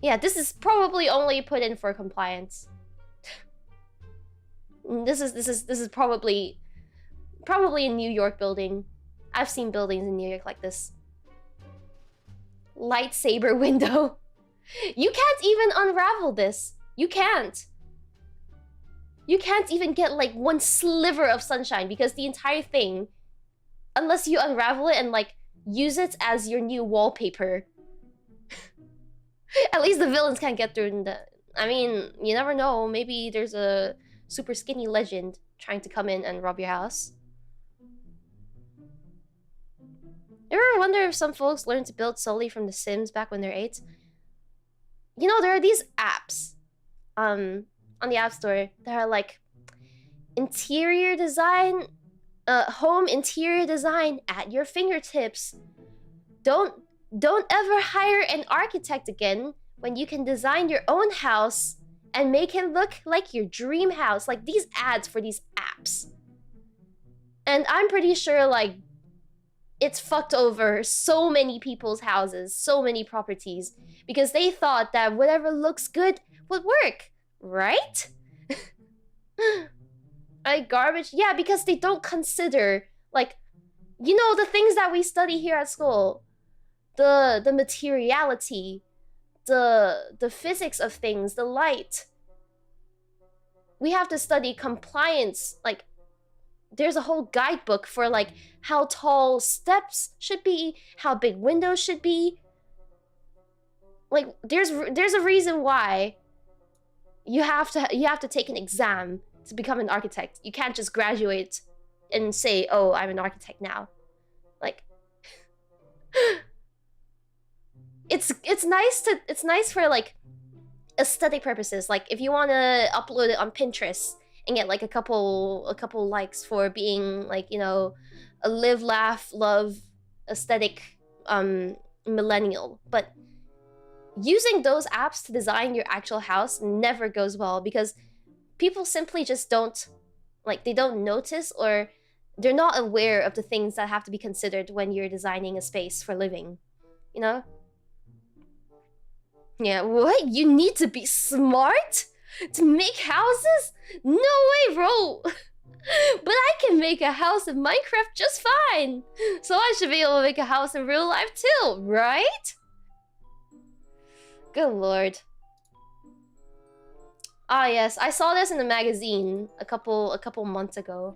Yeah, this is probably only put in for compliance. This is probably a New York building. I've seen buildings in New York like this. Lightsaber window. You can't even unravel this. You can't. You can't even get like one sliver of sunshine because the entire thing, unless you unravel it and like use it as your new wallpaper. At least the villains can't get through. I mean, you never know. Maybe there's a super skinny legend trying to come in and rob your house. You ever wonder if some folks learned to build solely from The Sims back when they're 8? You know, there are these apps on the App Store that are like interior design, home interior design at your fingertips. Don't ever hire an architect again when you can design your own house and make it look like your dream house. Like these ads for these apps. And I'm pretty sure like it's fucked over so many people's houses, so many properties, because they thought that whatever looks good would work, right? Like garbage. Yeah, because they don't consider like, you know, the things that we study here at school. The materiality, the physics of things, the light. We have to study compliance. Like, there's a whole guidebook for like how tall steps should be, how big windows should be. Like, there's a reason why you have to take an exam to become an architect. You can't just graduate and say, "Oh, I'm an architect now." Like. It's nice for like aesthetic purposes. Like if you want to upload it on Pinterest and get like a couple likes for being like, you know, a live, laugh, love aesthetic millennial. But using those apps to design your actual house never goes well because people simply just don't, like, they don't notice or they're not aware of the things that have to be considered when you're designing a space for living, you know? Yeah, what? You need to be smart to make houses? No way, bro! But I can make a house in Minecraft just fine! So I should be able to make a house in real life too, right? Good lord. Ah yes, I saw this in the magazine a couple months ago.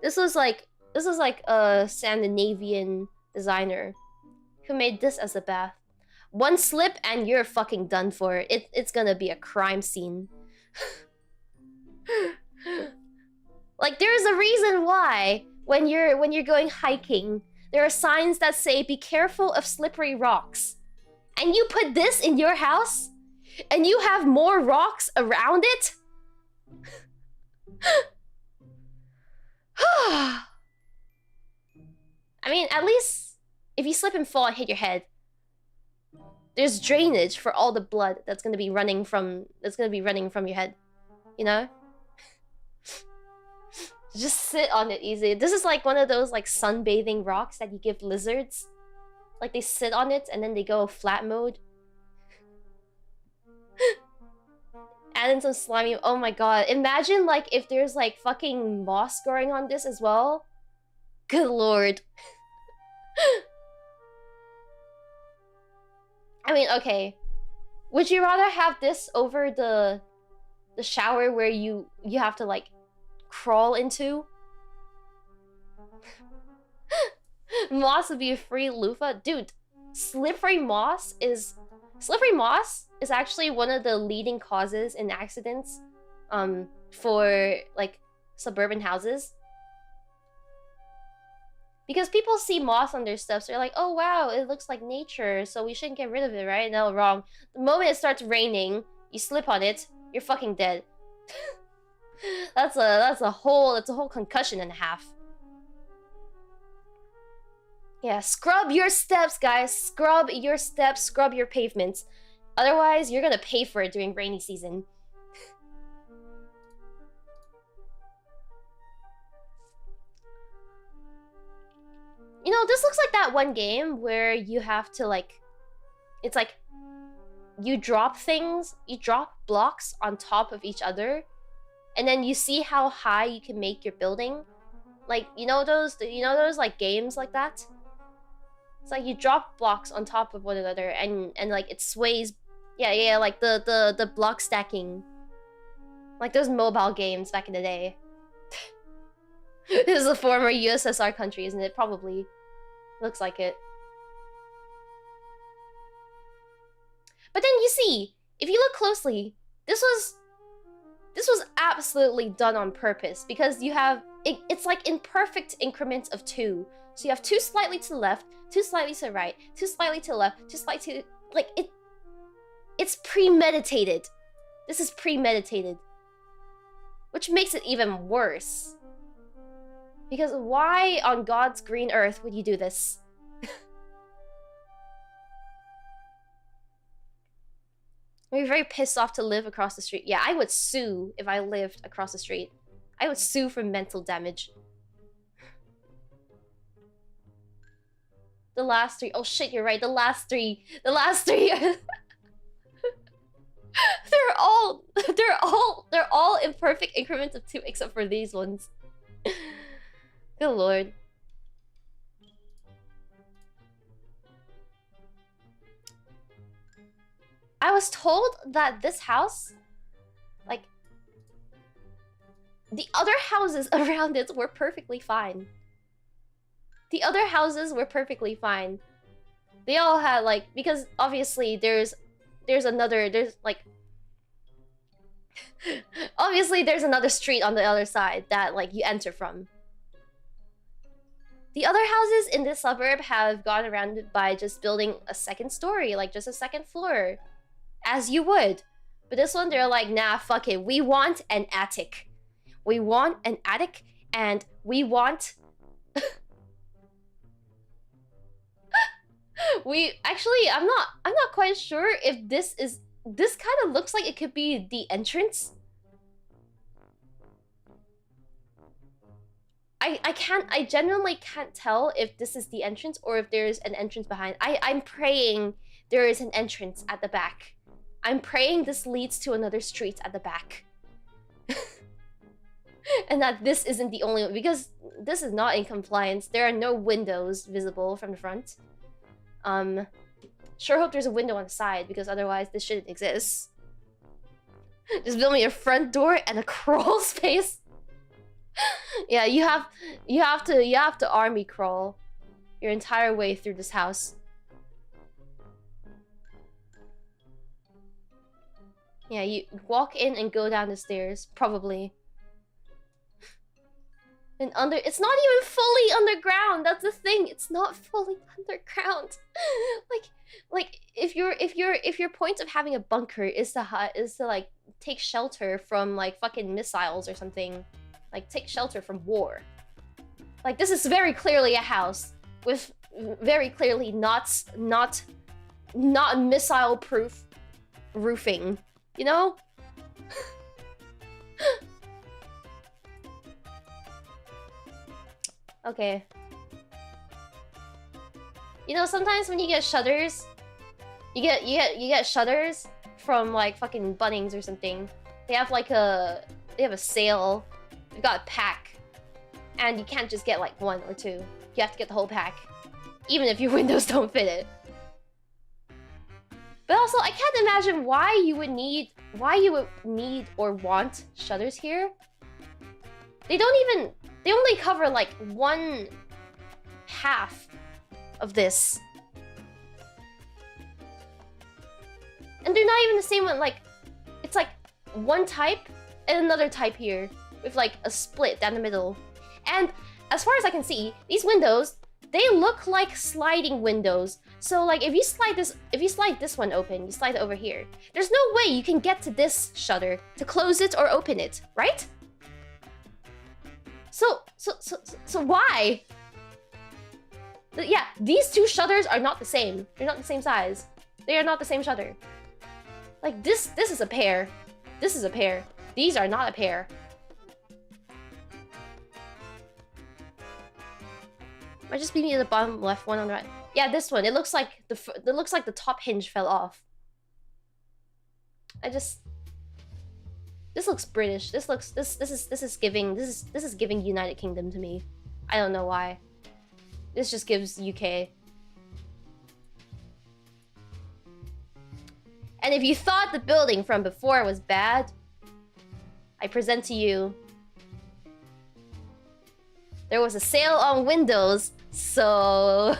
This was like a Scandinavian designer who made this as a bath. One slip and you're fucking done for. It's gonna be a crime scene. Like there's a reason why when you're going hiking, there are signs that say be careful of slippery rocks. And you put this in your house? And you have more rocks around it? I mean, at least if you slip and fall and hit your head, there's drainage for all the blood that's gonna be running from your head, you know? Just sit on it easy. This is like one of those like sunbathing rocks that you give lizards. Like they sit on it and then they go flat mode. Add in some slimy. Oh my god. Imagine like if there's like fucking moss growing on this as well. Good lord. I mean, okay. Would you rather have this over the shower where you have to like crawl into? Moss would be a free loofah. Dude, slippery moss is actually one of the leading causes in accidents for like suburban houses. Because people see moss on their stuff, so they're like, oh wow, it looks like nature, so we shouldn't get rid of it, right? No, wrong. The moment it starts raining, you slip on it, you're fucking dead. That's a whole concussion and a half. Yeah, scrub your steps, guys. Scrub your steps, scrub your pavements. Otherwise, you're gonna pay for it during rainy season. You know, this looks like that one game where you have to like... It's like... You drop things, you drop blocks on top of each other, and then you see how high you can make your building. Like, you know those like games like that? It's like you drop blocks on top of one another and like it sways. Yeah, like the block stacking. Like those mobile games back in the day. This is a former USSR country, isn't it? Probably. Looks like it. But then you see, if you look closely, this was absolutely done on purpose because you have it's like in perfect increments of 2. So you have 2 slightly to the left, 2 slightly to the right, 2 slightly to the left, 2 slightly to like it's premeditated. This is premeditated. Which makes it even worse. Because why on God's green earth would you do this? I'd be very pissed off to live across the street. Yeah, I would sue if I lived across the street. I would sue for mental damage. The last 3. Oh shit, you're right. The last 3. The last 3. they're all in perfect increments of 2 except for these ones. Good lord. I was told that this house, like, the other houses around it were perfectly fine. The other houses were perfectly fine. They all had, like, because obviously there's like... obviously there's another street on the other side that, like, you enter from. The other houses in this suburb have gone around by just building a second story, like just a second floor. As you would. But this one, they're like, nah, fuck it. We want an attic. We want an attic, and we want... We actually, I'm not quite sure if this is. This kind of looks like it could be the entrance. I genuinely can't tell if this is the entrance or if there's an entrance behind. I'm praying there is an entrance at the back. I'm praying this leads to another street at the back. And that this isn't the only one, because this is not in compliance. There are no windows visible from the front. Sure hope there's a window on the side, because otherwise this shouldn't exist. Just build me a front door and a crawl space. Yeah, you have to army crawl your entire way through this house. Yeah, you walk in and go down the stairs, probably. And it's not even fully underground. That's the thing. It's not fully underground. like if your point of having a bunker is to like take shelter from like fucking missiles or something, like take shelter from war. Like this is very clearly a house with very clearly not missile proof roofing, you know? Okay. You know, sometimes when you get shutters, you get shutters from like fucking Bunnings or something. They have a sale. They've got a pack, and you can't just get like one or two. You have to get the whole pack, even if your windows don't fit it. But also, I can't imagine why you would need or want shutters here. They only cover like 1/2 of this. And they're not even the same one, like it's like one type and another type here with like a split down the middle. And as far as I can see, these windows, they look like sliding windows. So like if you slide this one open, you slide it over here. There's no way you can get to this shutter to close it or open it, right? So why? Yeah, these two shutters are not the same. They're not the same size. They are not the same shutter. Like this is a pair. This is a pair. These are not a pair. Might just be the bottom left one on the right. Yeah, this one. It looks like the top hinge fell off. This looks British. This is giving United Kingdom to me. I don't know why. This just gives UK. And if you thought the building from before was bad, I present to you, there was a sale on windows, so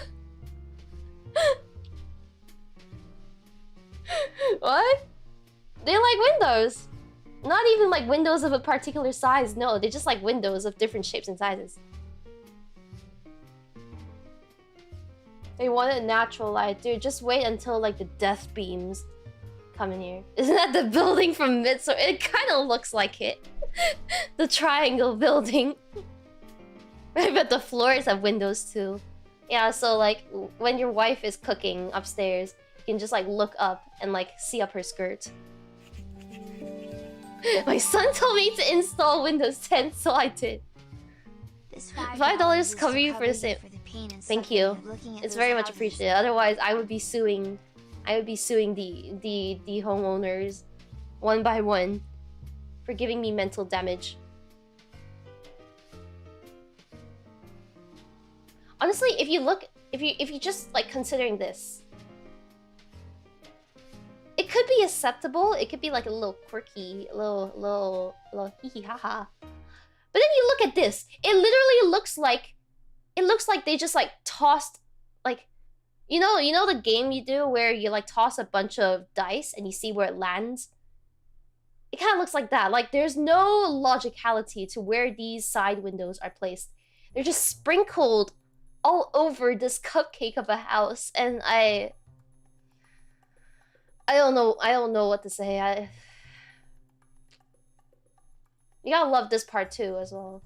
what? They like windows. Not even like windows of a particular size. No, they just like windows of different shapes and sizes. They wanted natural light. Dude, just wait until like the death beams come in here. Isn't that the building from Midsommar? It kind of looks like it. The triangle building. I bet the floors have windows too. Yeah, so like when your wife is cooking upstairs, you can just like look up and like see up her skirt. My son told me to install Windows 10, so I did. This $5 cover you for the same. Thank you. It's very much appreciated. Otherwise, I would be suing. The homeowners one by one for giving me mental damage. Honestly, if you just like considering this, it could be acceptable. It could be like a little quirky, a little hee hee ha ha. But then you look at this. It literally looks like they just like tossed like, you know the game you do where you like toss a bunch of dice and you see where it lands. It kind of looks like that. Like there's no logicality to where these side windows are placed. They're just sprinkled all over this cupcake of a house, and I don't know what to say. You gotta love this part too as well.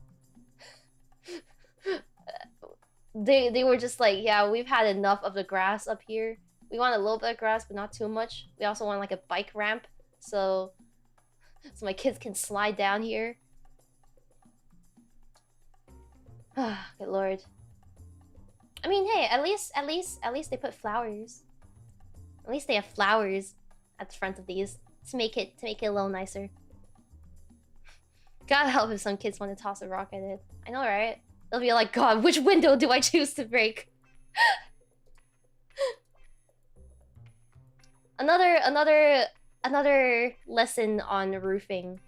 they were just like, yeah, we've had enough of the grass up here. We want a little bit of grass, but not too much. We also want like a bike ramp, so my kids can slide down here. Good lord. I mean, hey, at least they put flowers. At least they have flowers at the front of these to make it a little nicer. God help if some kids want to toss a rock at it. I know, right? They'll be like, God, which window do I choose to break? Another lesson on roofing.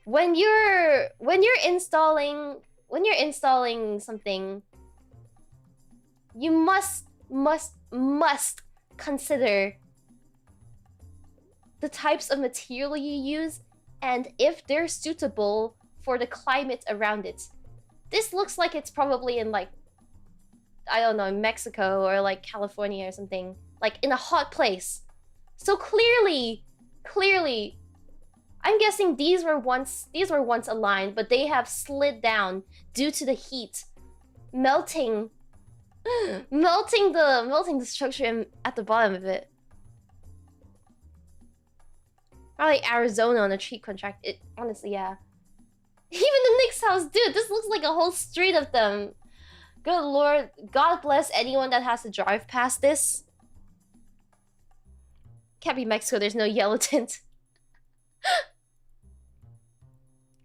When you're installing something, you must consider the types of material you use and if they're suitable for the climate around it. This looks like it's probably in like, I don't know, Mexico or like California or something, like in a hot place. So clearly, I'm guessing these were once aligned, but they have slid down due to the heat, melting the structure at the bottom of it. Probably Arizona on a cheap contract. It honestly, yeah. Even the Knicks house, dude. This looks like a whole street of them. Good lord, God bless anyone that has to drive past this. Can't be Mexico. There's no yellow tint.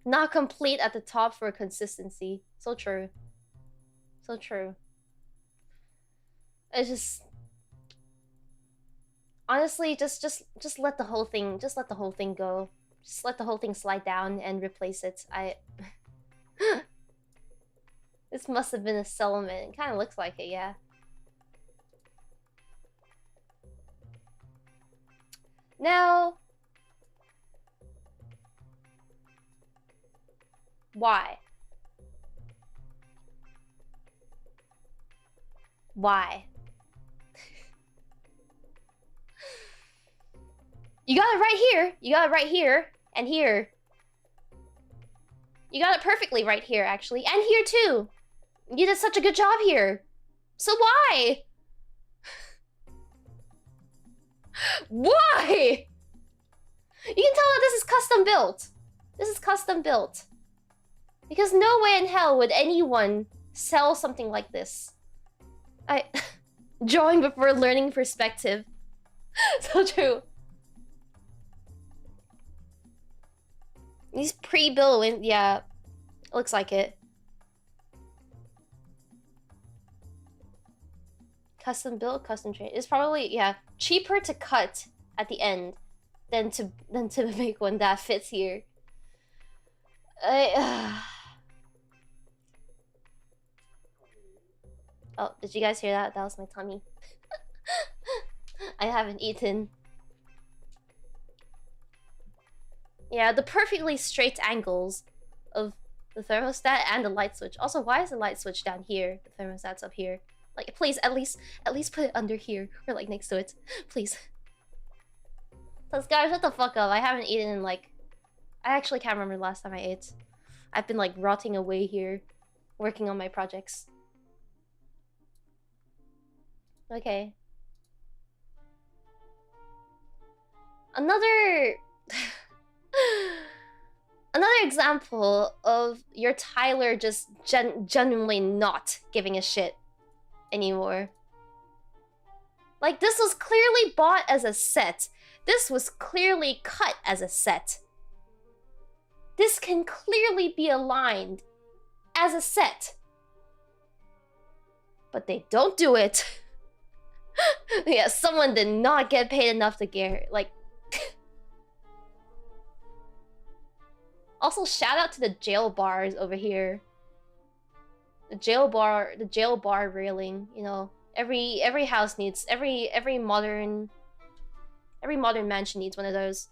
Not complete at the top for consistency. So true. So true. It's just honestly, just let the whole thing go. Just let the whole thing slide down and replace it. This must have been a settlement. It kind of looks like it, yeah. Now, why? Why? You got it right here. You got it right here. And here. You got it perfectly right here, actually. And here, too. You did such a good job here. So why? Why? You can tell that this is custom built. This is custom built. Because no way in hell would anyone sell something like this. Drawing before learning perspective. So true. These pre-built, yeah, looks like it. Custom built, custom train. It's probably, yeah, cheaper to cut at the end than to make one that fits here. Oh, did you guys hear that? That was my tummy. I haven't eaten. Yeah, the perfectly straight angles of the thermostat and the light switch. Also, why is the light switch down here? The thermostat's up here. Like, please, at least put it under here or like next to it, please. So, guys, shut the fuck up. I haven't eaten in like, I actually can't remember the last time I ate. I've been like rotting away here, working on my projects. Okay. Another example of your Tyler just genuinely not giving a shit anymore. Like, this was clearly bought as a set. This was clearly cut as a set. This can clearly be aligned as a set. But they don't do it. Yeah, someone did not get paid enough to get, like... Also, shout out to the jail bars over here. The jail bar railing, you know. Every house needs, every modern mansion needs one of those.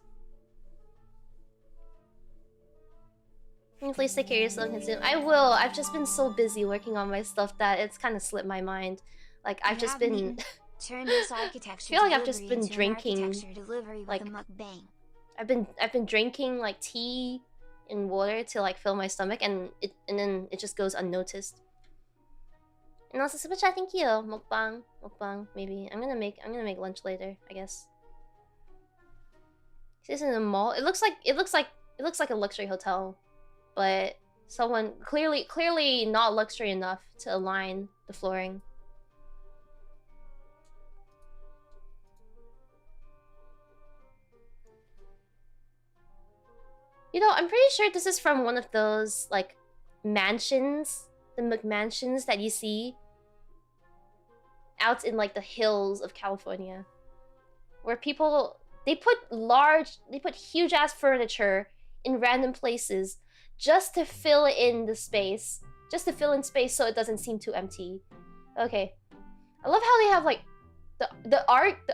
Please take care of yourself and consume. I will. I've just been so busy working on my stuff that it's kind of slipped my mind. Like, I've just been... Turn this architecture I feel like I've just been drinking, delivery like, with a mukbang. I've been drinking like tea in water to like fill my stomach, and then it just goes unnoticed. And also super chat, thank you. Mukbang, maybe. I'm gonna make lunch later, I guess. This is in a mall. It looks like a luxury hotel, but someone clearly not luxury enough to align the flooring. You know, I'm pretty sure this is from one of those like mansions, the McMansions that you see out in like the hills of California, where people they put huge ass furniture in random places just to fill in the space, so it doesn't seem too empty. Okay, I love how they have like the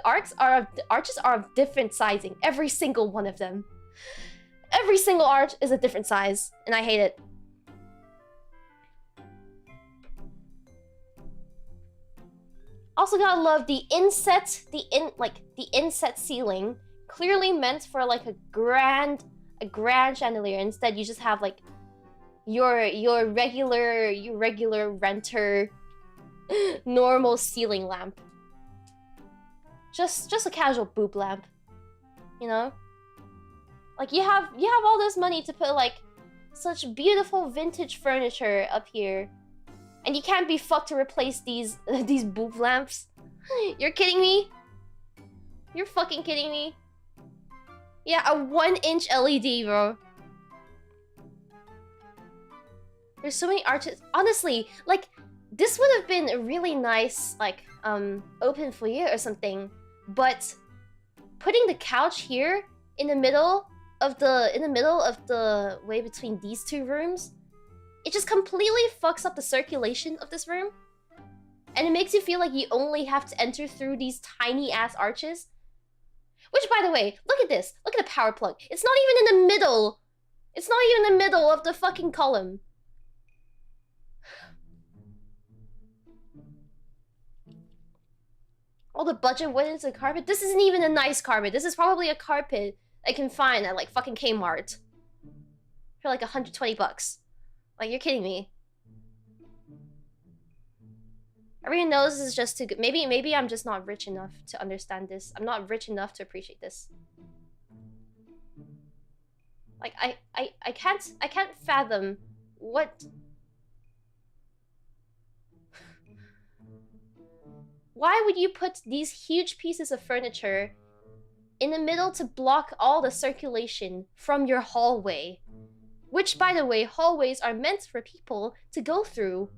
arches are of different sizing, every single one of them. Every single arch is a different size, and I hate it. Also gotta love the inset, the inset ceiling, clearly meant for like a grand chandelier. Instead, you just have like your regular renter normal ceiling lamp. Just a casual boob lamp, you know? Like you have all this money to put like such beautiful vintage furniture up here, and you can't be fucked to replace these boob lamps. You're kidding me? You're fucking kidding me? Yeah, a 1-inch LED, bro. There's so many arches. Honestly, like this would have been a really nice like open foyer or something, but putting the couch here in the middle of the way between these two rooms, it just completely fucks up the circulation of this room, and it makes you feel like you only have to enter through these tiny ass arches. Which, by the way, look at this. Look at the power plug. It's not even in the middle. It's not even in the middle of the fucking column. All the budget went into the carpet. This isn't even a nice carpet. This is probably a carpet I can find at like fucking Kmart for like 120 bucks. Like, you're kidding me. Everyone knows this is just too good. Maybe I'm just not rich enough to understand this. I'm not rich enough to appreciate this. Like I can't fathom what. Why would you put these huge pieces of furniture in the middle to block all the circulation from your hallway? Which, by the way, hallways are meant for people to go through.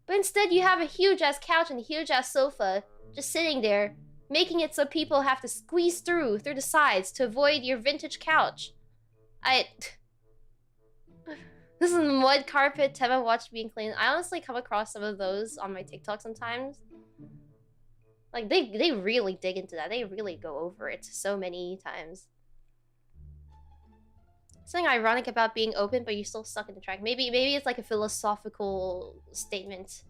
But instead you have a huge-ass couch and a huge-ass sofa just sitting there, making it so people have to squeeze through the sides to avoid your vintage couch. This is mud carpet Tema watched being cleaned. I honestly come across some of those on my TikTok sometimes. Like, they really dig into that. They really go over it so many times. Something ironic about being open, but you're still stuck in the track. Maybe it's like a philosophical statement.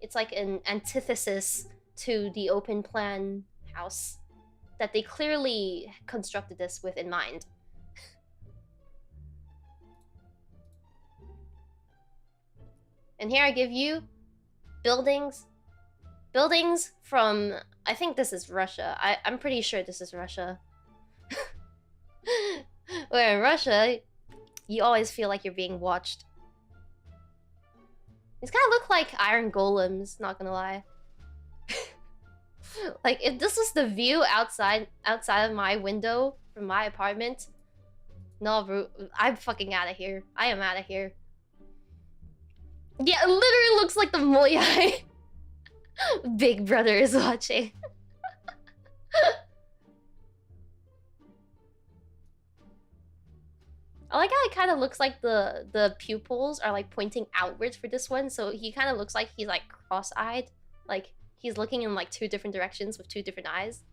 It's like an antithesis to the open plan house that they clearly constructed this with in mind. And here I give you buildings from, I think this is Russia. I'm pretty sure this is Russia. Where in Russia, you always feel like you're being watched. These kind of look like iron golems, not gonna lie. Like, if this was the view outside of my window from my apartment, no, bro, I'm fucking out of here. I am out of here. Yeah, it literally looks like the Moyai. Big Brother is watching. I like how it kind of looks like the pupils are like pointing outwards for this one, so he kind of looks like he's like cross-eyed, like he's looking in like two different directions with two different eyes.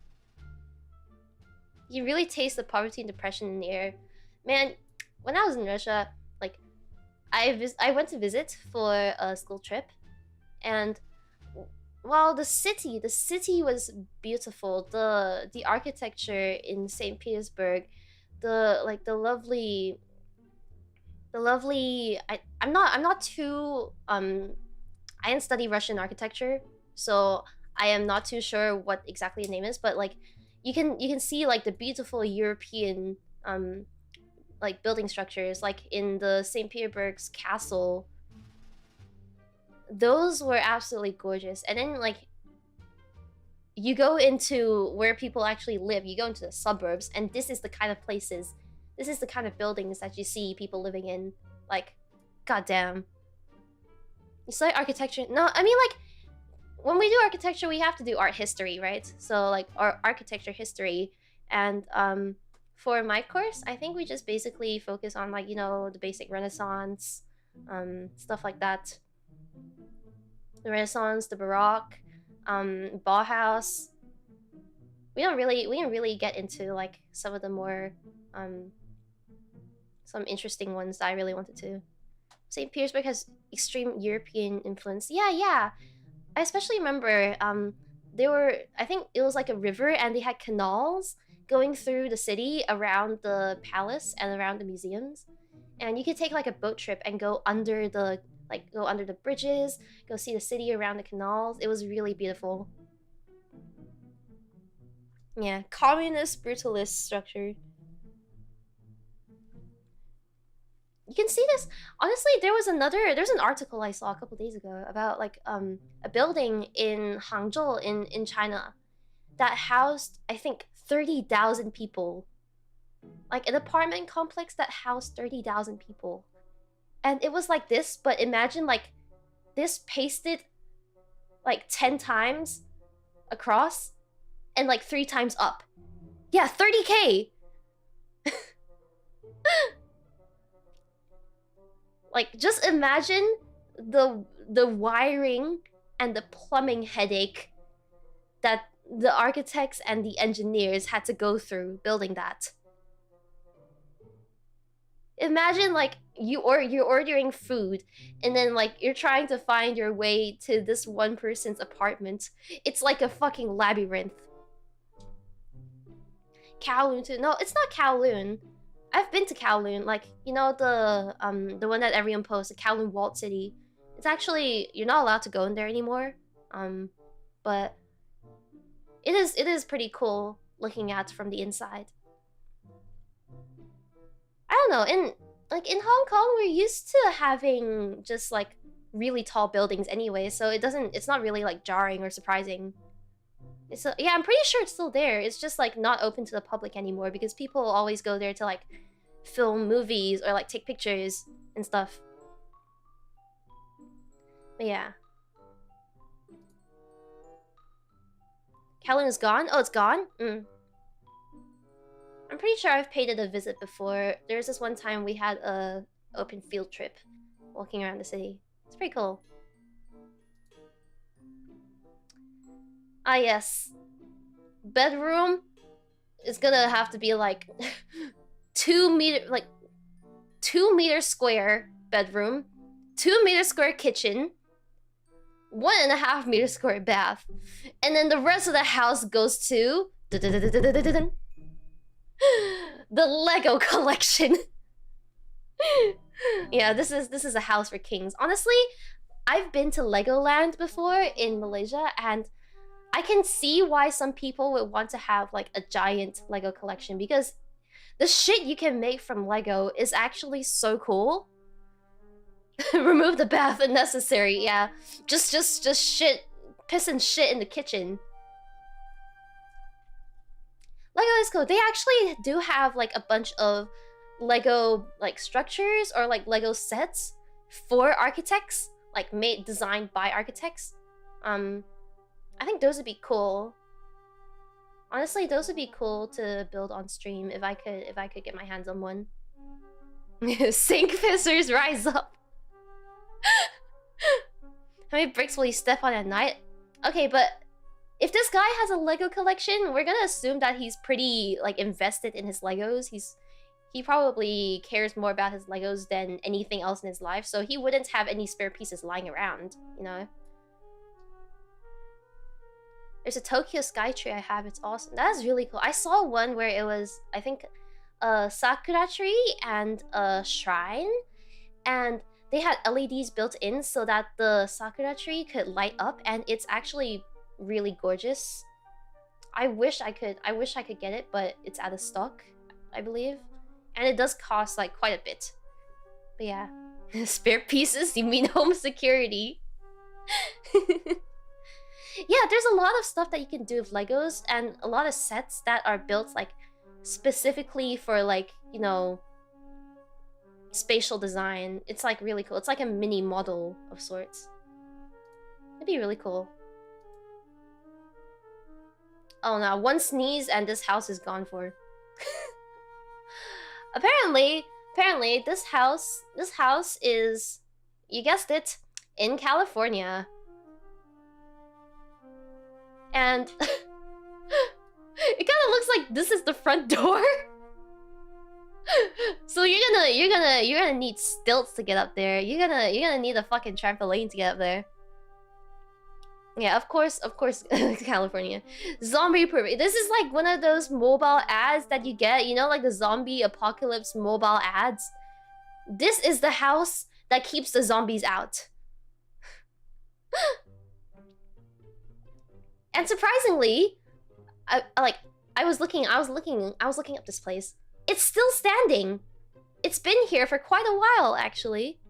You really taste the poverty and depression in the air. Man, when I was in Russia, like I went to visit for a school trip, and while the city was beautiful, the architecture in St. Petersburg, the lovely I'm not too I didn't study Russian architecture, so I am not too sure what exactly the name is, but like you can see like the beautiful European like building structures, like in the St. Petersburg's castle. Those were absolutely gorgeous. And then like you go into where people actually live, you go into the suburbs, and this is the kind of places, this is the kind of buildings that you see people living in. Like, goddamn. You study architecture? No, I mean like when we do architecture, we have to do art history, right? So like our architecture history, and for my course, I think we just basically focus on like, you know, the basic Renaissance, stuff like that. The Renaissance, the Baroque, Bauhaus. We didn't really get into like some of the more some interesting ones that I really wanted to. St. Petersburg has extreme European influence. Yeah. I especially remember they were, I think it was like a river, and they had canals going through the city around the palace and around the museums. And you could take like a boat trip and go under the bridges, go see the city around the canals. It was really beautiful. Yeah, communist brutalist structure. You can see this. Honestly, there's an article I saw a couple days ago about like a building in Hangzhou in China that housed, I think, 30,000 people. Like an apartment complex that housed 30,000 people. And it was like this, but imagine like this pasted like 10 times across and like 3 times up. Yeah, 30K. Like just imagine the wiring and the plumbing headache that the architects and the engineers had to go through building that. Imagine like you're ordering food, and then like you're trying to find your way to this one person's apartment. It's like a fucking labyrinth. Kowloon too. No, it's not Kowloon. I've been to Kowloon, like, you know, the one that everyone posts, the Kowloon Walled City. It's actually, you're not allowed to go in there anymore. But it is pretty cool looking at from the inside. I don't know, in Hong Kong we're used to having just like really tall buildings anyway, so it's not really like jarring or surprising. Yeah, I'm pretty sure it's still there. It's just like not open to the public anymore because people always go there to like film movies or like take pictures and stuff. But yeah. Kowloon is gone? Oh, it's gone? I'm pretty sure I've paid it a visit before. There's this one time we had a open field trip walking around the city. It's pretty cool. Ah, yes. Bedroom is gonna have to be like 2 meter square bedroom, 2 meter square kitchen, 1.5 meter square bath, and then the rest of the house goes to the Lego collection. Yeah, this is a house for kings. Honestly, I've been to Legoland before in Malaysia, and I can see why some people would want to have like a giant Lego collection, because the shit you can make from Lego is actually so cool. Remove the bath if necessary, yeah. Just shit, piss and shit in the kitchen. Lego is cool. They actually do have like a bunch of Lego like structures or like Lego sets for architects, like designed by architects. I think those would be cool. Honestly, those would be cool to build on stream if I could get my hands on one. Sink pissers rise up. How many bricks will you step on at night? Okay, but if this guy has a Lego collection, we're gonna assume that he's pretty like invested in his Legos. He probably cares more about his Legos than anything else in his life, so he wouldn't have any spare pieces lying around, you know? There's a Tokyo Skytree I have, it's awesome. That is really cool. I saw one where it was, I think, a sakura tree and a shrine, and they had LEDs built in so that the sakura tree could light up, and it's actually really gorgeous. I wish I could get it, but it's out of stock, I believe. And it does cost like quite a bit. But yeah. Spare pieces? You mean home security? Yeah, there's a lot of stuff that you can do with Legos, and a lot of sets that are built like specifically for like, you know, spatial design. It's like really cool. It's like a mini model of sorts. It'd be really cool. Oh no, one sneeze and this house is gone for. Apparently this house is, you guessed it, in California. And it kind of looks like this is the front door. So you're gonna need stilts to get up there. You're gonna need a fucking trampoline to get up there. Yeah, of course, California. Zombie proof. This is like one of those mobile ads that you get, you know, like the zombie apocalypse mobile ads. This is the house that keeps the zombies out. And surprisingly, I was looking up this place. It's still standing. It's been here for quite a while, actually.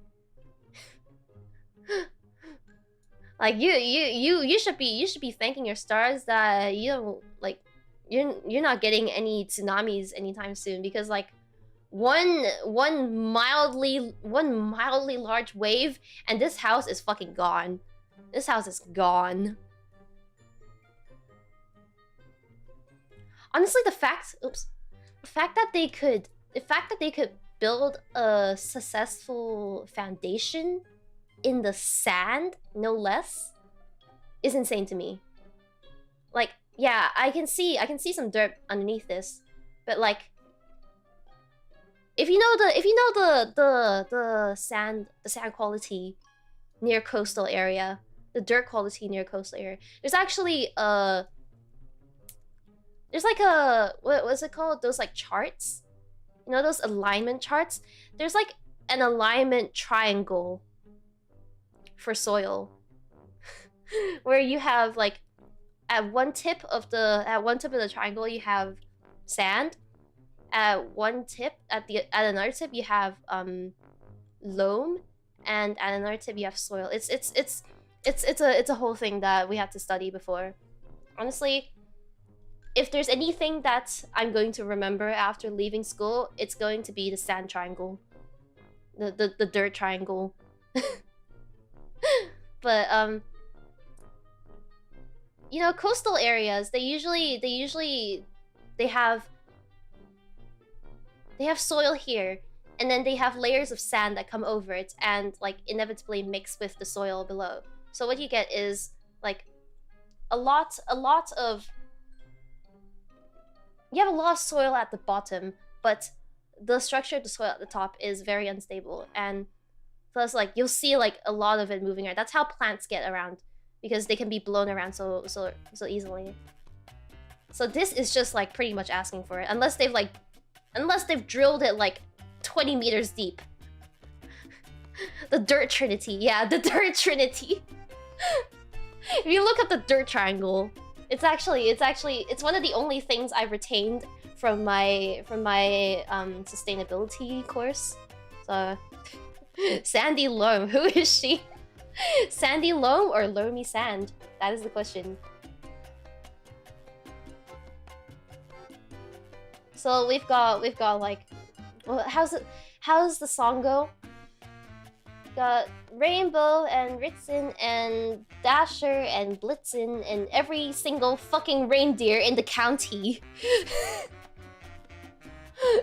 Like you should be thanking your stars that you're not getting any tsunamis anytime soon, because like one mildly large wave and this house is fucking gone. This house is gone. Honestly, the fact that they could build a successful foundation in the sand, no less, is insane to me. Like, yeah, I can see some dirt underneath this, but like, if you know the sand quality near coastal area, the dirt quality near coastal area, there's actually there's like a, what was it called? Those like charts, you know, those alignment charts. There's like an alignment triangle for soil, where you have like at one tip of the triangle you have sand. At another tip you have loam, and at another tip you have soil. It's a whole thing that we have to study before. Honestly, if there's anything that I'm going to remember after leaving school, it's going to be the sand triangle, the dirt triangle. But you know, coastal areas, they have soil here, and then they have layers of sand that come over it and like inevitably mix with the soil below. So what you get is like a lot of soil at the bottom, but the structure of the soil at the top is very unstable, and plus like you'll see like a lot of it moving around. That's how plants get around, because they can be blown around so easily. So this is just like pretty much asking for it, unless they've drilled it like 20 meters deep. The dirt trinity. Yeah, the dirt trinity. If you look at the dirt triangle, it's one of the only things I've retained from my sustainability course. So Sandy Loam, who is she? Sandy Loam or Loamy Sand? That is the question. So we've got like, well, how's the song go? Got Rainbow and Ritson and Dasher and Blitzen and every single fucking reindeer in the county.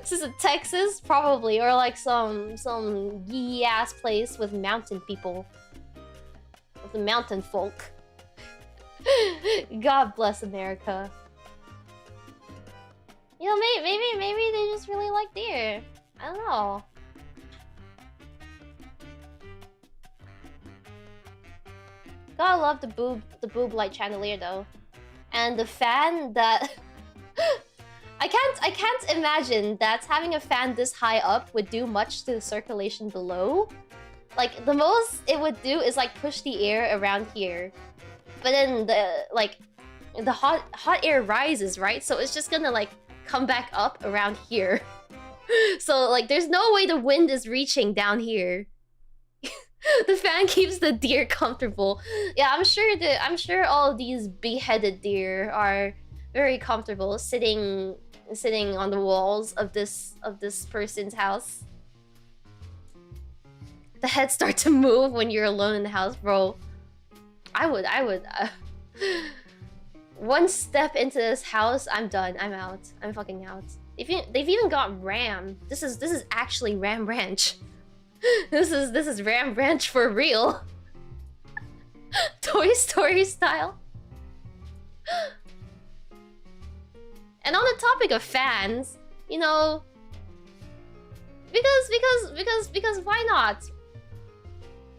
This is Texas, probably, or like some yee ass place with mountain people, with the mountain folk. God bless America. You know, maybe they just really like deer. I don't know. Gotta love the boob light chandelier though, and the fan that I can't imagine that having a fan this high up would do much to the circulation below. Like, the most it would do is like push the air around here. But then the hot air rises, right? So it's just gonna like come back up around here. So like there's no way the wind is reaching down here. The fan keeps the deer comfortable. Yeah, I'm sure all of these beheaded deer are very comfortable sitting on the walls of this person's house. The heads start to move when you're alone in the house, bro. I would one step into this house, I'm done. I'm out. I'm fucking out. They've even got Ram. This is actually Ram Ranch. This is Ram Ranch for real. Toy Story style. And on the topic of fans, you know, because why not?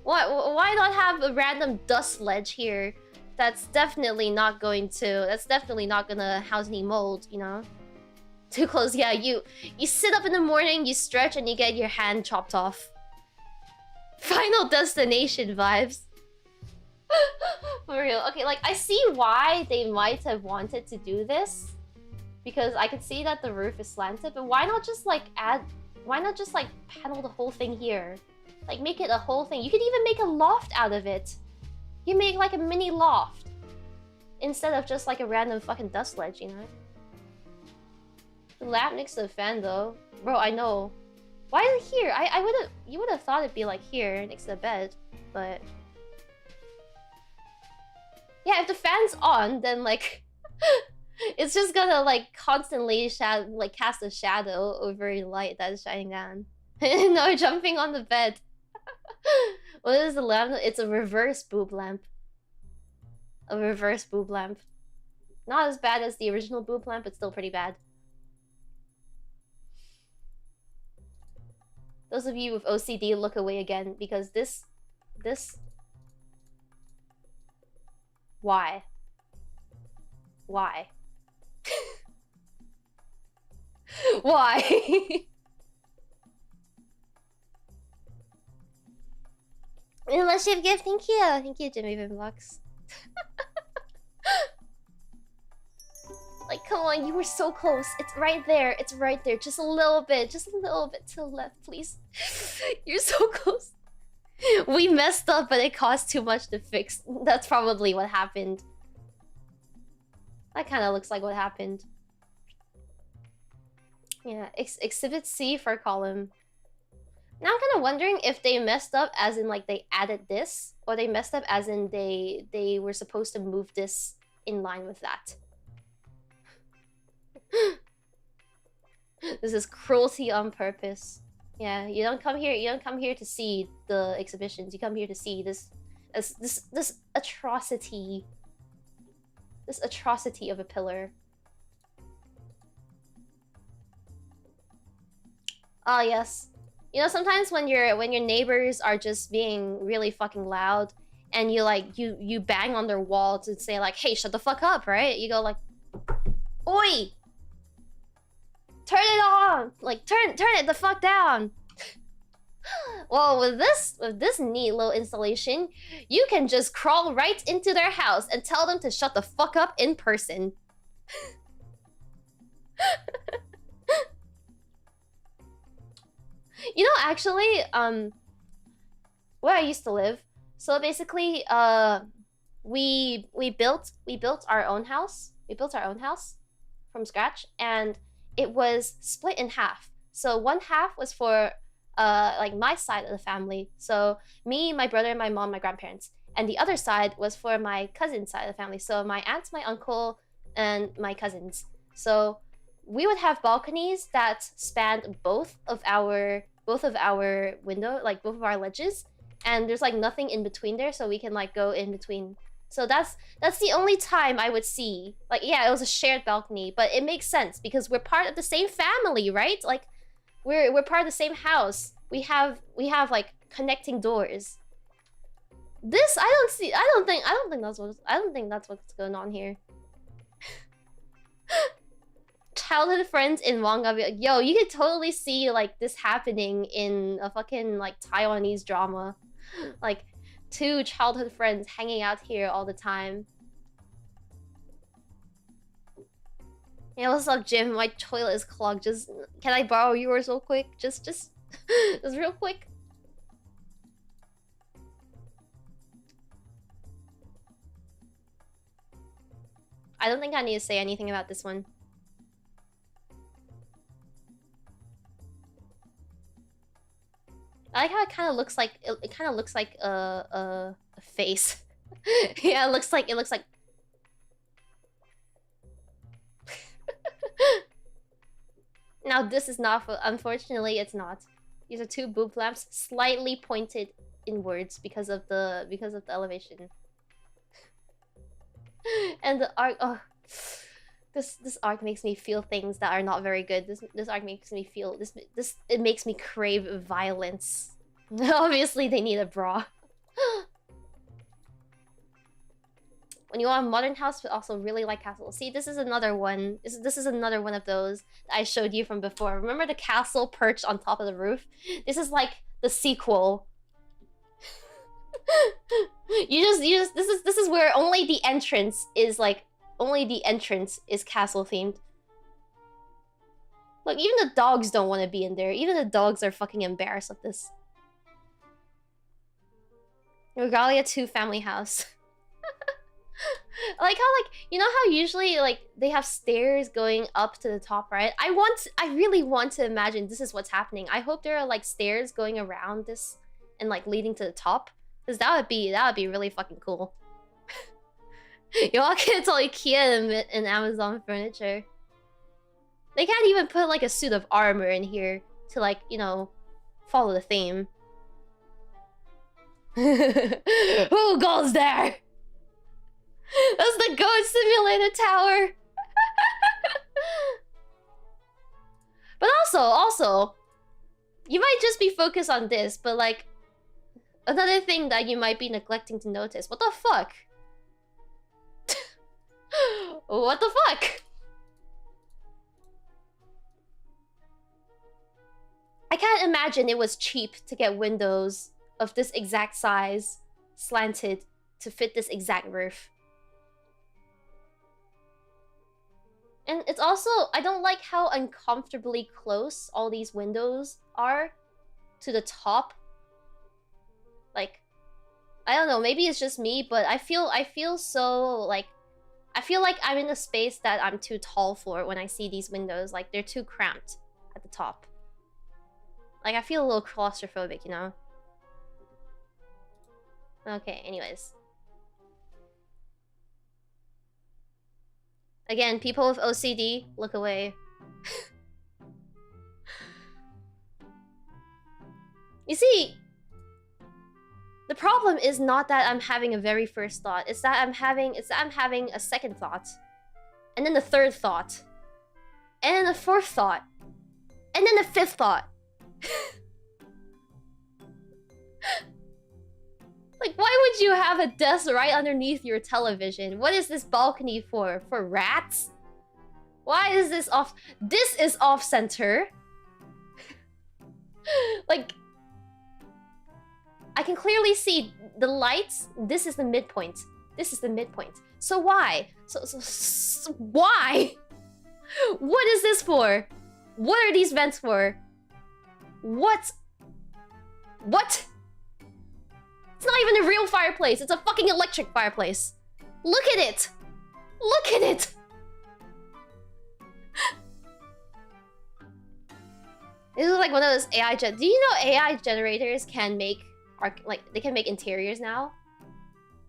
Why not have a random dust ledge here? That's definitely not gonna house any mold, you know? Too close, yeah, you sit up in the morning, you stretch, and you get your hand chopped off. Final Destination vibes. For real. Okay, like, I see why they might have wanted to do this. Because I could see that the roof is slanted, but why not just, like, panel the whole thing here? Like, make it a whole thing. You could even make a loft out of it. You make, like, a mini loft. Instead of just, like, a random fucking dust ledge, you know? The lamp next to the fan, though. Bro, I know. Why is it here? You would have thought it'd be, like, here, next to the bed. But... yeah, if the fan's on, then, like... it's just gonna, like, constantly cast a shadow over the light that is shining down. No, jumping on the bed. What is the lamp? It's a reverse boob lamp. A reverse boob lamp. Not as bad as the original boob lamp, but still pretty bad. Those of you with OCD, look away again, because this... Why? Why? Why? Illustrative gift, thank you! Thank you, Jimmy Vinblocks. Like, come on, you were so close. It's right there. It's right there. Just a little bit to the left, please. You're so close. We messed up, but it cost too much to fix. That's probably what happened. That kind of looks like what happened. Yeah, Exhibit C for column. Now I'm kind of wondering if they messed up as in, like, they added this, or they messed up as in they were supposed to move this in line with that. This is cruelty on purpose. Yeah, you don't come here to see the exhibitions. You come here to see this atrocity. This atrocity of a pillar. Oh yes. You know, sometimes when your neighbors are just being really fucking loud and you bang on their wall to say like, hey, shut the fuck up, right? You go like, oi! Turn it on! Like, turn it the fuck down! Well, with this neat little installation, you can just crawl right into their house and tell them to shut the fuck up in person. You know, actually, where I used to live, so basically, we built our own house. We built our own house from scratch, and it was split in half. So one half was for like my side of the family. So me, my brother, my mom, my grandparents. And the other side was for my cousin's side of the family. So my aunt, my uncle, and my cousins. So we would have balconies that spanned both of our window, like both of our ledges. And there's like nothing in between there, so we can like go in between. So that's the only time I would see. Like, yeah, it was a shared balcony, but it makes sense because we're part of the same family, right? Like, we're part of the same house. We have like connecting doors. This I don't think that's what's going on here. childhood friends in manga. Yo, you could totally see like this happening in a fucking like Taiwanese drama. Like 2 childhood friends hanging out here all the time. Yeah, what's up, Jim? My toilet is clogged. Just can I borrow yours real quick? Just real quick. I don't think I need to say anything about this one. I like how it kind of looks like it kind of looks like a face. Yeah, it looks like Now this is not unfortunately it's not. These are 2 boob lamps slightly pointed inwards because of the elevation. And the arc, oh, this arc makes me feel things that are not very good. This arc makes me feel it makes me crave violence. Obviously, they need a bra. When you want a modern house, but also really like castle. See, this is another one. This is another one of those that I showed you from before. Remember the castle perched on top of the roof? This is like the sequel. This is where only the entrance is castle themed. Look, even the dogs don't want to be in there. Even the dogs are fucking embarrassed of this. Regalia 2 family house. I like how, like, you know how usually like they have stairs going up to the top, right? I really want to imagine this is what's happening. I hope there are like stairs going around this and like leading to the top. Because that would be really fucking cool. You walk into IKEA and Amazon furniture. They can't even put like a suit of armor in here to like, you know, follow the theme. Who goes there? That's the Goat Simulator Tower. But also, you might just be focused on this, but like, another thing that you might be neglecting to notice. What the fuck? What the fuck? I can't imagine it was cheap to get windows of this exact size, slanted, to fit this exact roof. And it's also, I don't like how uncomfortably close all these windows are to the top. Like, I don't know, maybe it's just me, but I feel so, like, I feel like I'm in a space that I'm too tall for when I see these windows. Like, they're too cramped at the top. Like, I feel a little claustrophobic, you know? Okay, anyways. Again, people with OCD, look away. You see, the problem is not that I'm having a very first thought. It's that I'm having a second thought. And then the third thought. And then the fourth thought. And then the fifth thought. Like, why would you have a desk right underneath your television? What is this balcony for? For rats? Why is this off? This is off-center. Like, I can clearly see the lights. This is the midpoint. This is the midpoint. So why? So why? What is this for? What are these vents for? What? What? It's not even a real fireplace. It's a fucking electric fireplace. Look at it. Look at it. This is like one of those AI do you know AI generators can make they can make interiors now?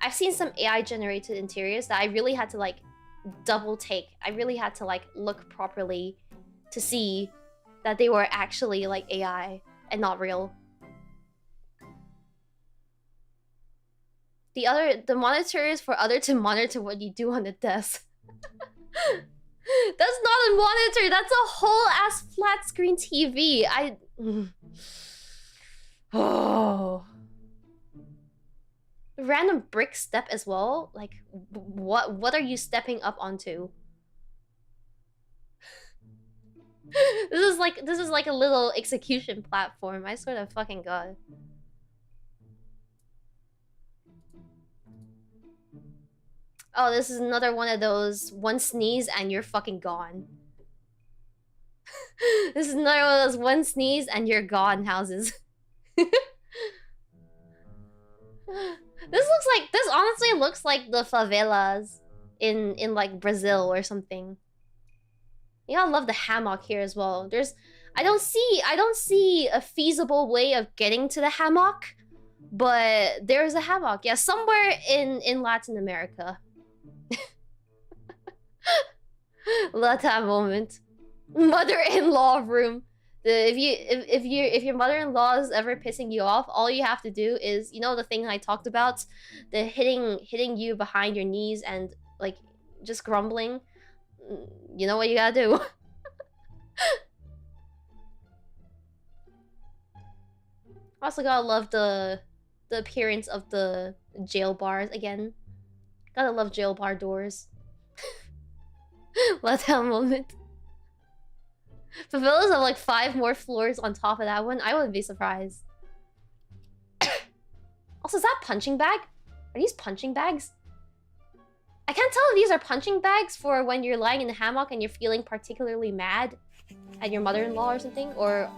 I've seen some AI generated interiors that I really had to like double take. I really had to like look properly to see that they were actually like AI and not real. The monitor is for other to monitor what you do on the desk. That's not a monitor, that's a whole ass flat screen TV. Oh. Random brick step as well? Like, what are you stepping up onto? this is like a little execution platform. I swear to fucking god. Oh, this is another one of those one sneeze and you're fucking gone. This is another one of those one sneeze and you're gone houses. This honestly looks like the favelas in like Brazil or something. You gotta love the hammock here as well. I don't see a feasible way of getting to the hammock, but there's a hammock. Yeah, somewhere in Latin America. Love that moment. Mother-in-law room. If your mother-in-law is ever pissing you off, all you have to do is, you know, the thing I talked about, the hitting you behind your knees and like just grumbling. You know what you gotta do. Also gotta love the appearance of the jail bars again. Gotta love jail bar doors. Love that moment. Favelas have like 5 more floors on top of that one. I wouldn't be surprised. Also, is that punching bag? Are these punching bags? I can't tell if these are punching bags for when you're lying in the hammock and you're feeling particularly mad at your mother-in-law or something, or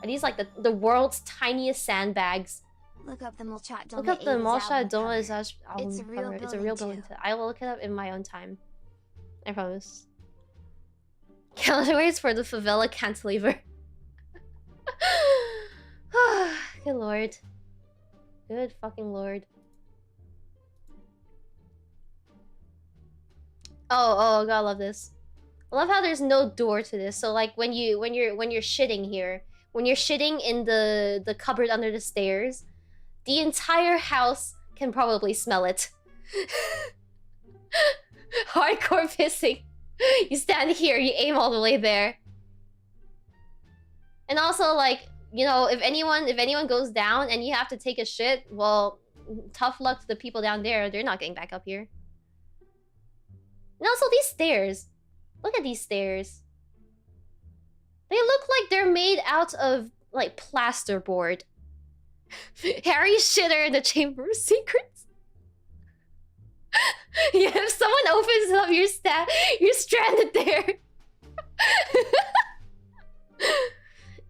are these like the world's tiniest sandbags? Look up the Molchat Doma. Look up the Molchat Doma It's a real cover. It's a real building. I will look it up in my own time. I promise. Counterweights for the favela cantilever. Good lord. Good fucking lord. Oh, God, I love this. I love how there's no door to this. So like when you're shitting here, when you're shitting in the cupboard under the stairs, the entire house can probably smell it. Hardcore pissing. You stand here, you aim all the way there. And also, like, you know, if anyone goes down and you have to take a shit, well, tough luck to the people down there. They're not getting back up here. And also these stairs. Look at these stairs. They look like they're made out of, like, plasterboard. Harry Shitter in the Chamber of Secrets. Yeah, if someone opens up you're stranded there.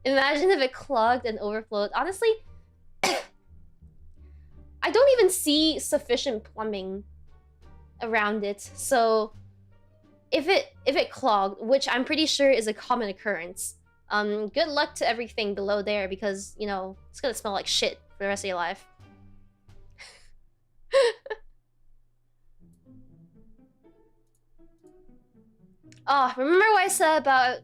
Imagine if it clogged and overflowed. Honestly, I don't even see sufficient plumbing around it. So if it clogged, which I'm pretty sure is a common occurrence, good luck to everything below there, because, you know, it's gonna smell like shit for the rest of your life. Oh, remember what I said about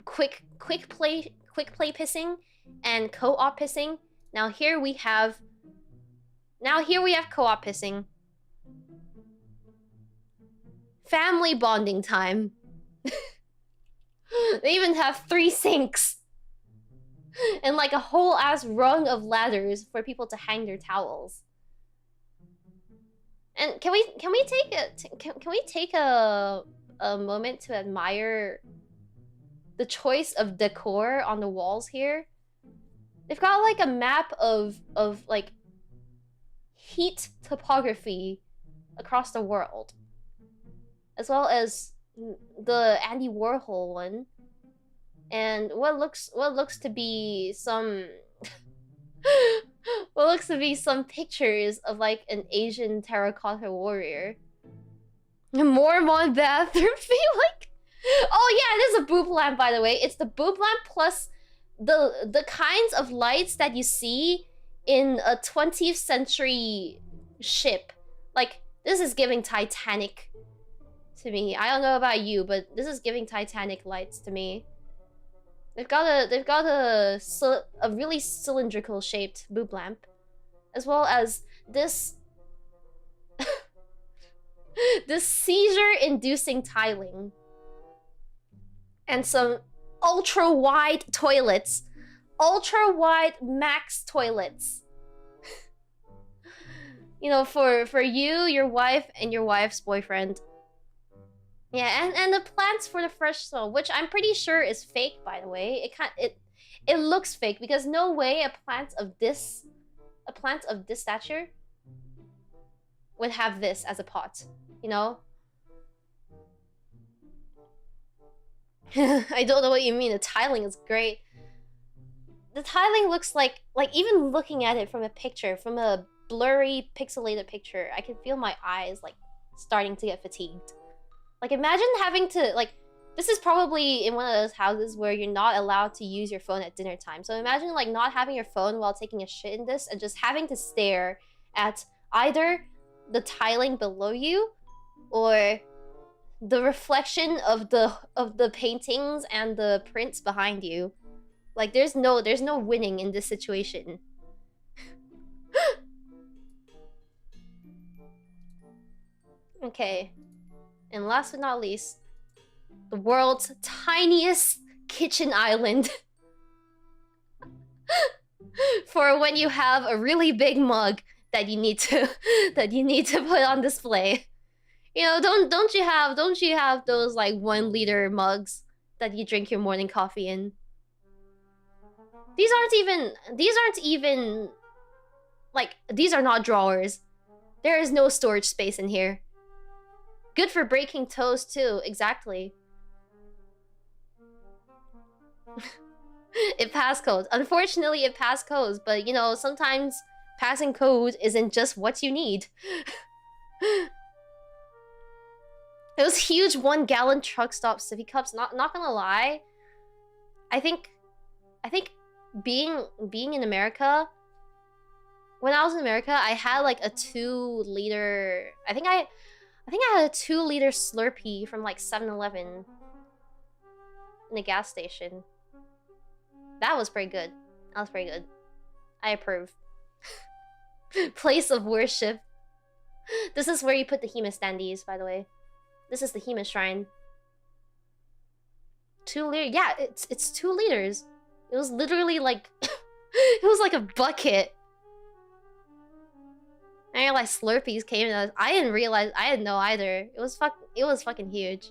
quick play pissing and co-op pissing? Now here we have co-op pissing. Family bonding time. They even have 3 sinks. And like a whole ass rung of ladders for people to hang their towels. And can we take a moment to admire the choice of decor on the walls here? They've got like a map of like heat topography across the world, as well as the Andy Warhol one, and what looks to be some pictures of like an Asian terracotta warrior. Mormon bathroom feel like. Oh yeah, it is a boob lamp, by the way. It's the boob lamp plus the kinds of lights that you see in a 20th century ship. Like, this is giving Titanic to me. I don't know about you, but this is giving Titanic lights to me. They've got a really cylindrical shaped boob lamp, as well as this this seizure-inducing tiling. And some ultra-wide toilets. Ultra-wide max toilets. You know, for you, your wife, and your wife's boyfriend. Yeah, and the plants for the fresh soul, which I'm pretty sure is fake, by the way. It looks fake because no way a plant of this stature would have this as a pot, you know? I don't know what you mean. The tiling is great. The tiling looks like even looking at it from a picture, from a blurry, pixelated picture, I can feel my eyes like starting to get fatigued. Like imagine having to like this is probably in one of those houses where you're not allowed to use your phone at dinner time. So imagine like not having your phone while taking a shit in this and just having to stare at either the tiling below you or the reflection of the paintings and the prints behind you. Like there's no winning in this situation. Okay. And last but not least, the world's tiniest kitchen island. For when you have a really big mug that you need to put on display. You know, don't you have those like 1 liter mugs that you drink your morning coffee in? These aren't even like these are not drawers. There is no storage space in here. Good for breaking toast too, exactly. It passed code. Unfortunately, it passed codes, but you know, sometimes passing code isn't just what you need. Those huge 1-gallon truck stop sippy cups, not gonna lie. I think being in America, when I was in America, I had like a 2-liter. I think I had a 2-liter Slurpee from like 7-Eleven in a gas station. That was pretty good. That was pretty good. I approve. Place of worship. This is where you put the Hema standees, by the way. This is the Hema shrine. 2 liters. Yeah, it's 2 liters. It was literally like it was like a bucket. I realized Slurpees came and I didn't realize. I didn't know either. It was fucking huge.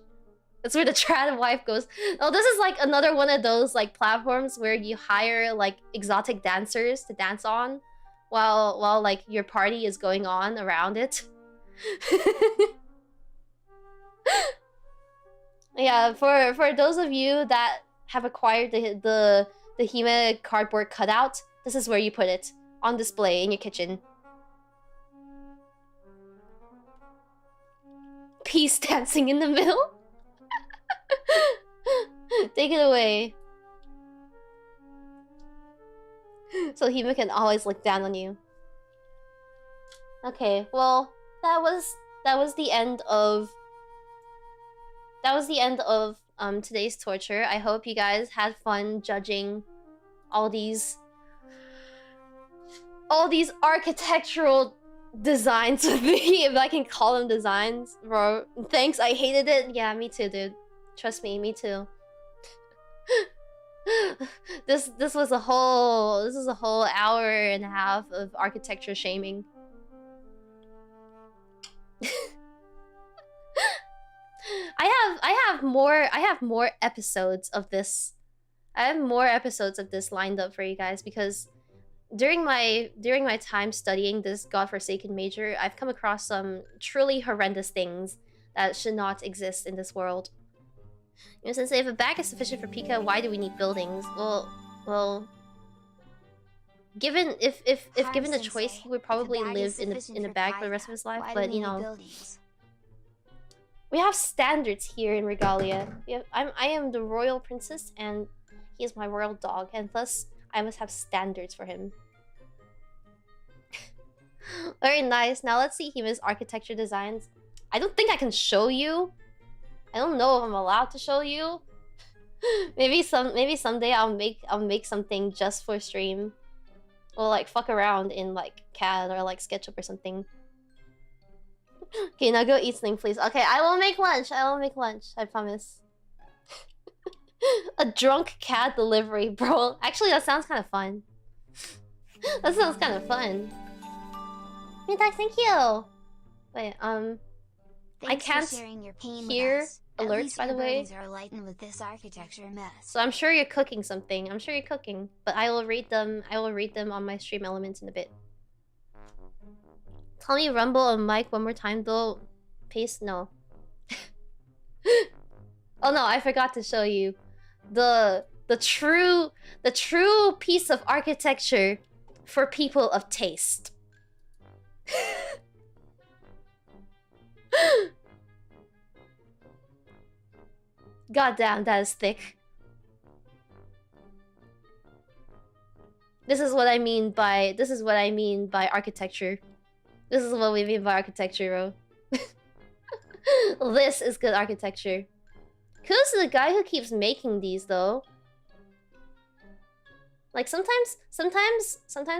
That's where the trad wife goes. Oh, this is like another one of those like platforms where you hire like exotic dancers to dance on while like your party is going on around it. Yeah, for those of you that have acquired the Hema cardboard cutout, this is where you put it on display in your kitchen. Peace dancing in the middle. Take it away. So Hema can always look down on you. Okay, well, that was the end of today's torture. I hope you guys had fun judging all these architectural designs with me, if I can call them designs, bro. Thanks, I hated it. Yeah, me too, dude. Trust me, me too. This was a whole hour and a half of architecture shaming. I have more episodes of this. I have more episodes of this lined up for you guys because during my time studying this godforsaken major, I've come across some truly horrendous things that should not exist in this world. You know, Sensei, if a bag is sufficient for Pika, why do we need buildings? Well, given if given the choice, he would probably live in a bag for the rest of his life. But you know, we have standards here in Regalia. I am the royal princess, and he is my royal dog, and thus I must have standards for him. Very nice. Now let's see Hema's architecture designs. I don't think I can show you. I don't know if I'm allowed to show you. maybe someday I'll make something just for stream. Or like fuck around in like CAD or like SketchUp or something. Okay, now go eat something, please. Okay, I will make lunch. I promise. A drunk cat delivery, bro. Actually, that sounds kind of fun. That sounds kind of fun. Thank you. Wait, Thanks I can't for sharing your pain hear with us. At alerts, least by the your way. burdens are lightened with this architecture mess. So I'm sure you're cooking something. I'm sure you're cooking. But I will rate them. I will rate them on my stream elements in a bit. Tell me Rumble on mic one more time though. Paste no. Oh no, I forgot to show you the true piece of architecture for people of taste. God damn, that is thick. This is what I mean by architecture. This is what we mean by architecture, bro. This is good architecture. Kudos to the guy who keeps making these, though. Like sometimes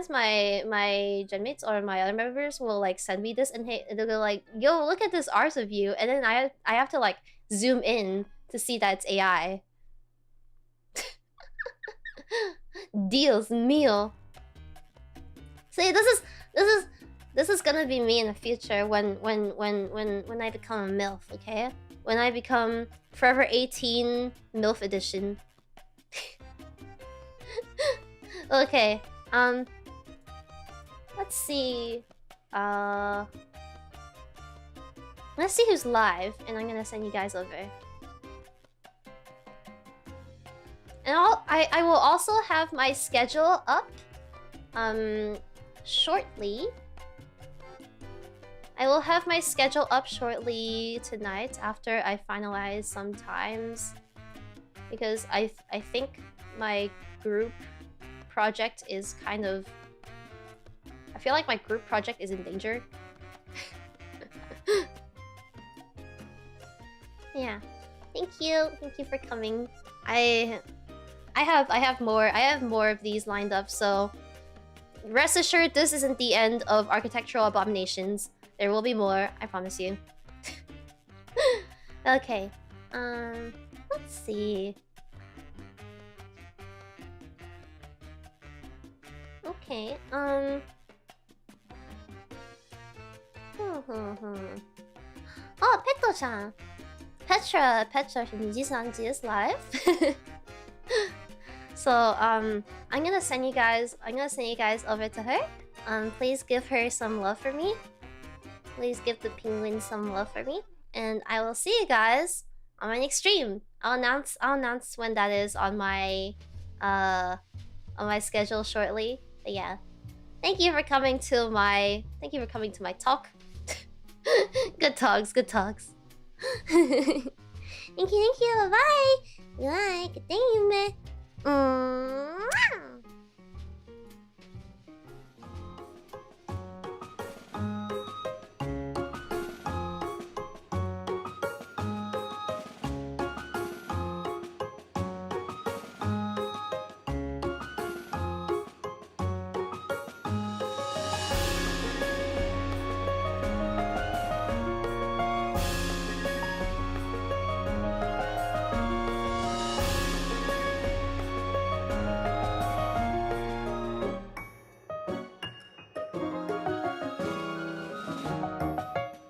my genmates or my other members will like send me this and hey, they'll go like, "Yo, look at this art of you," and then I have to like zoom in to see that it's AI. Dios mío. See, this is gonna be me in the future when I become a MILF, okay? When I become Forever 18 MILF edition. Okay, let's see. Let's see who's live, and I'm gonna send you guys over. And I will also have my schedule up, shortly. I will have my schedule up shortly tonight after I finalize some times, because I think my group project is kind of... I feel like my group project is in danger. Yeah. Thank you for coming. I have more of these lined up, so rest assured this isn't the end of architectural abominations. There will be more, I promise you. Okay. Let's see. Okay, Oh, Petro-chan! Petra 223 is live. So, I'm gonna send you guys over to her. Please give her some love for me. Please give the penguin some love for me. And I will see you guys on my next stream. I'll announce when that is on my schedule shortly. But yeah. Thank you for coming to my talk. Good talks. Thank you, bye-bye. Good night, good day,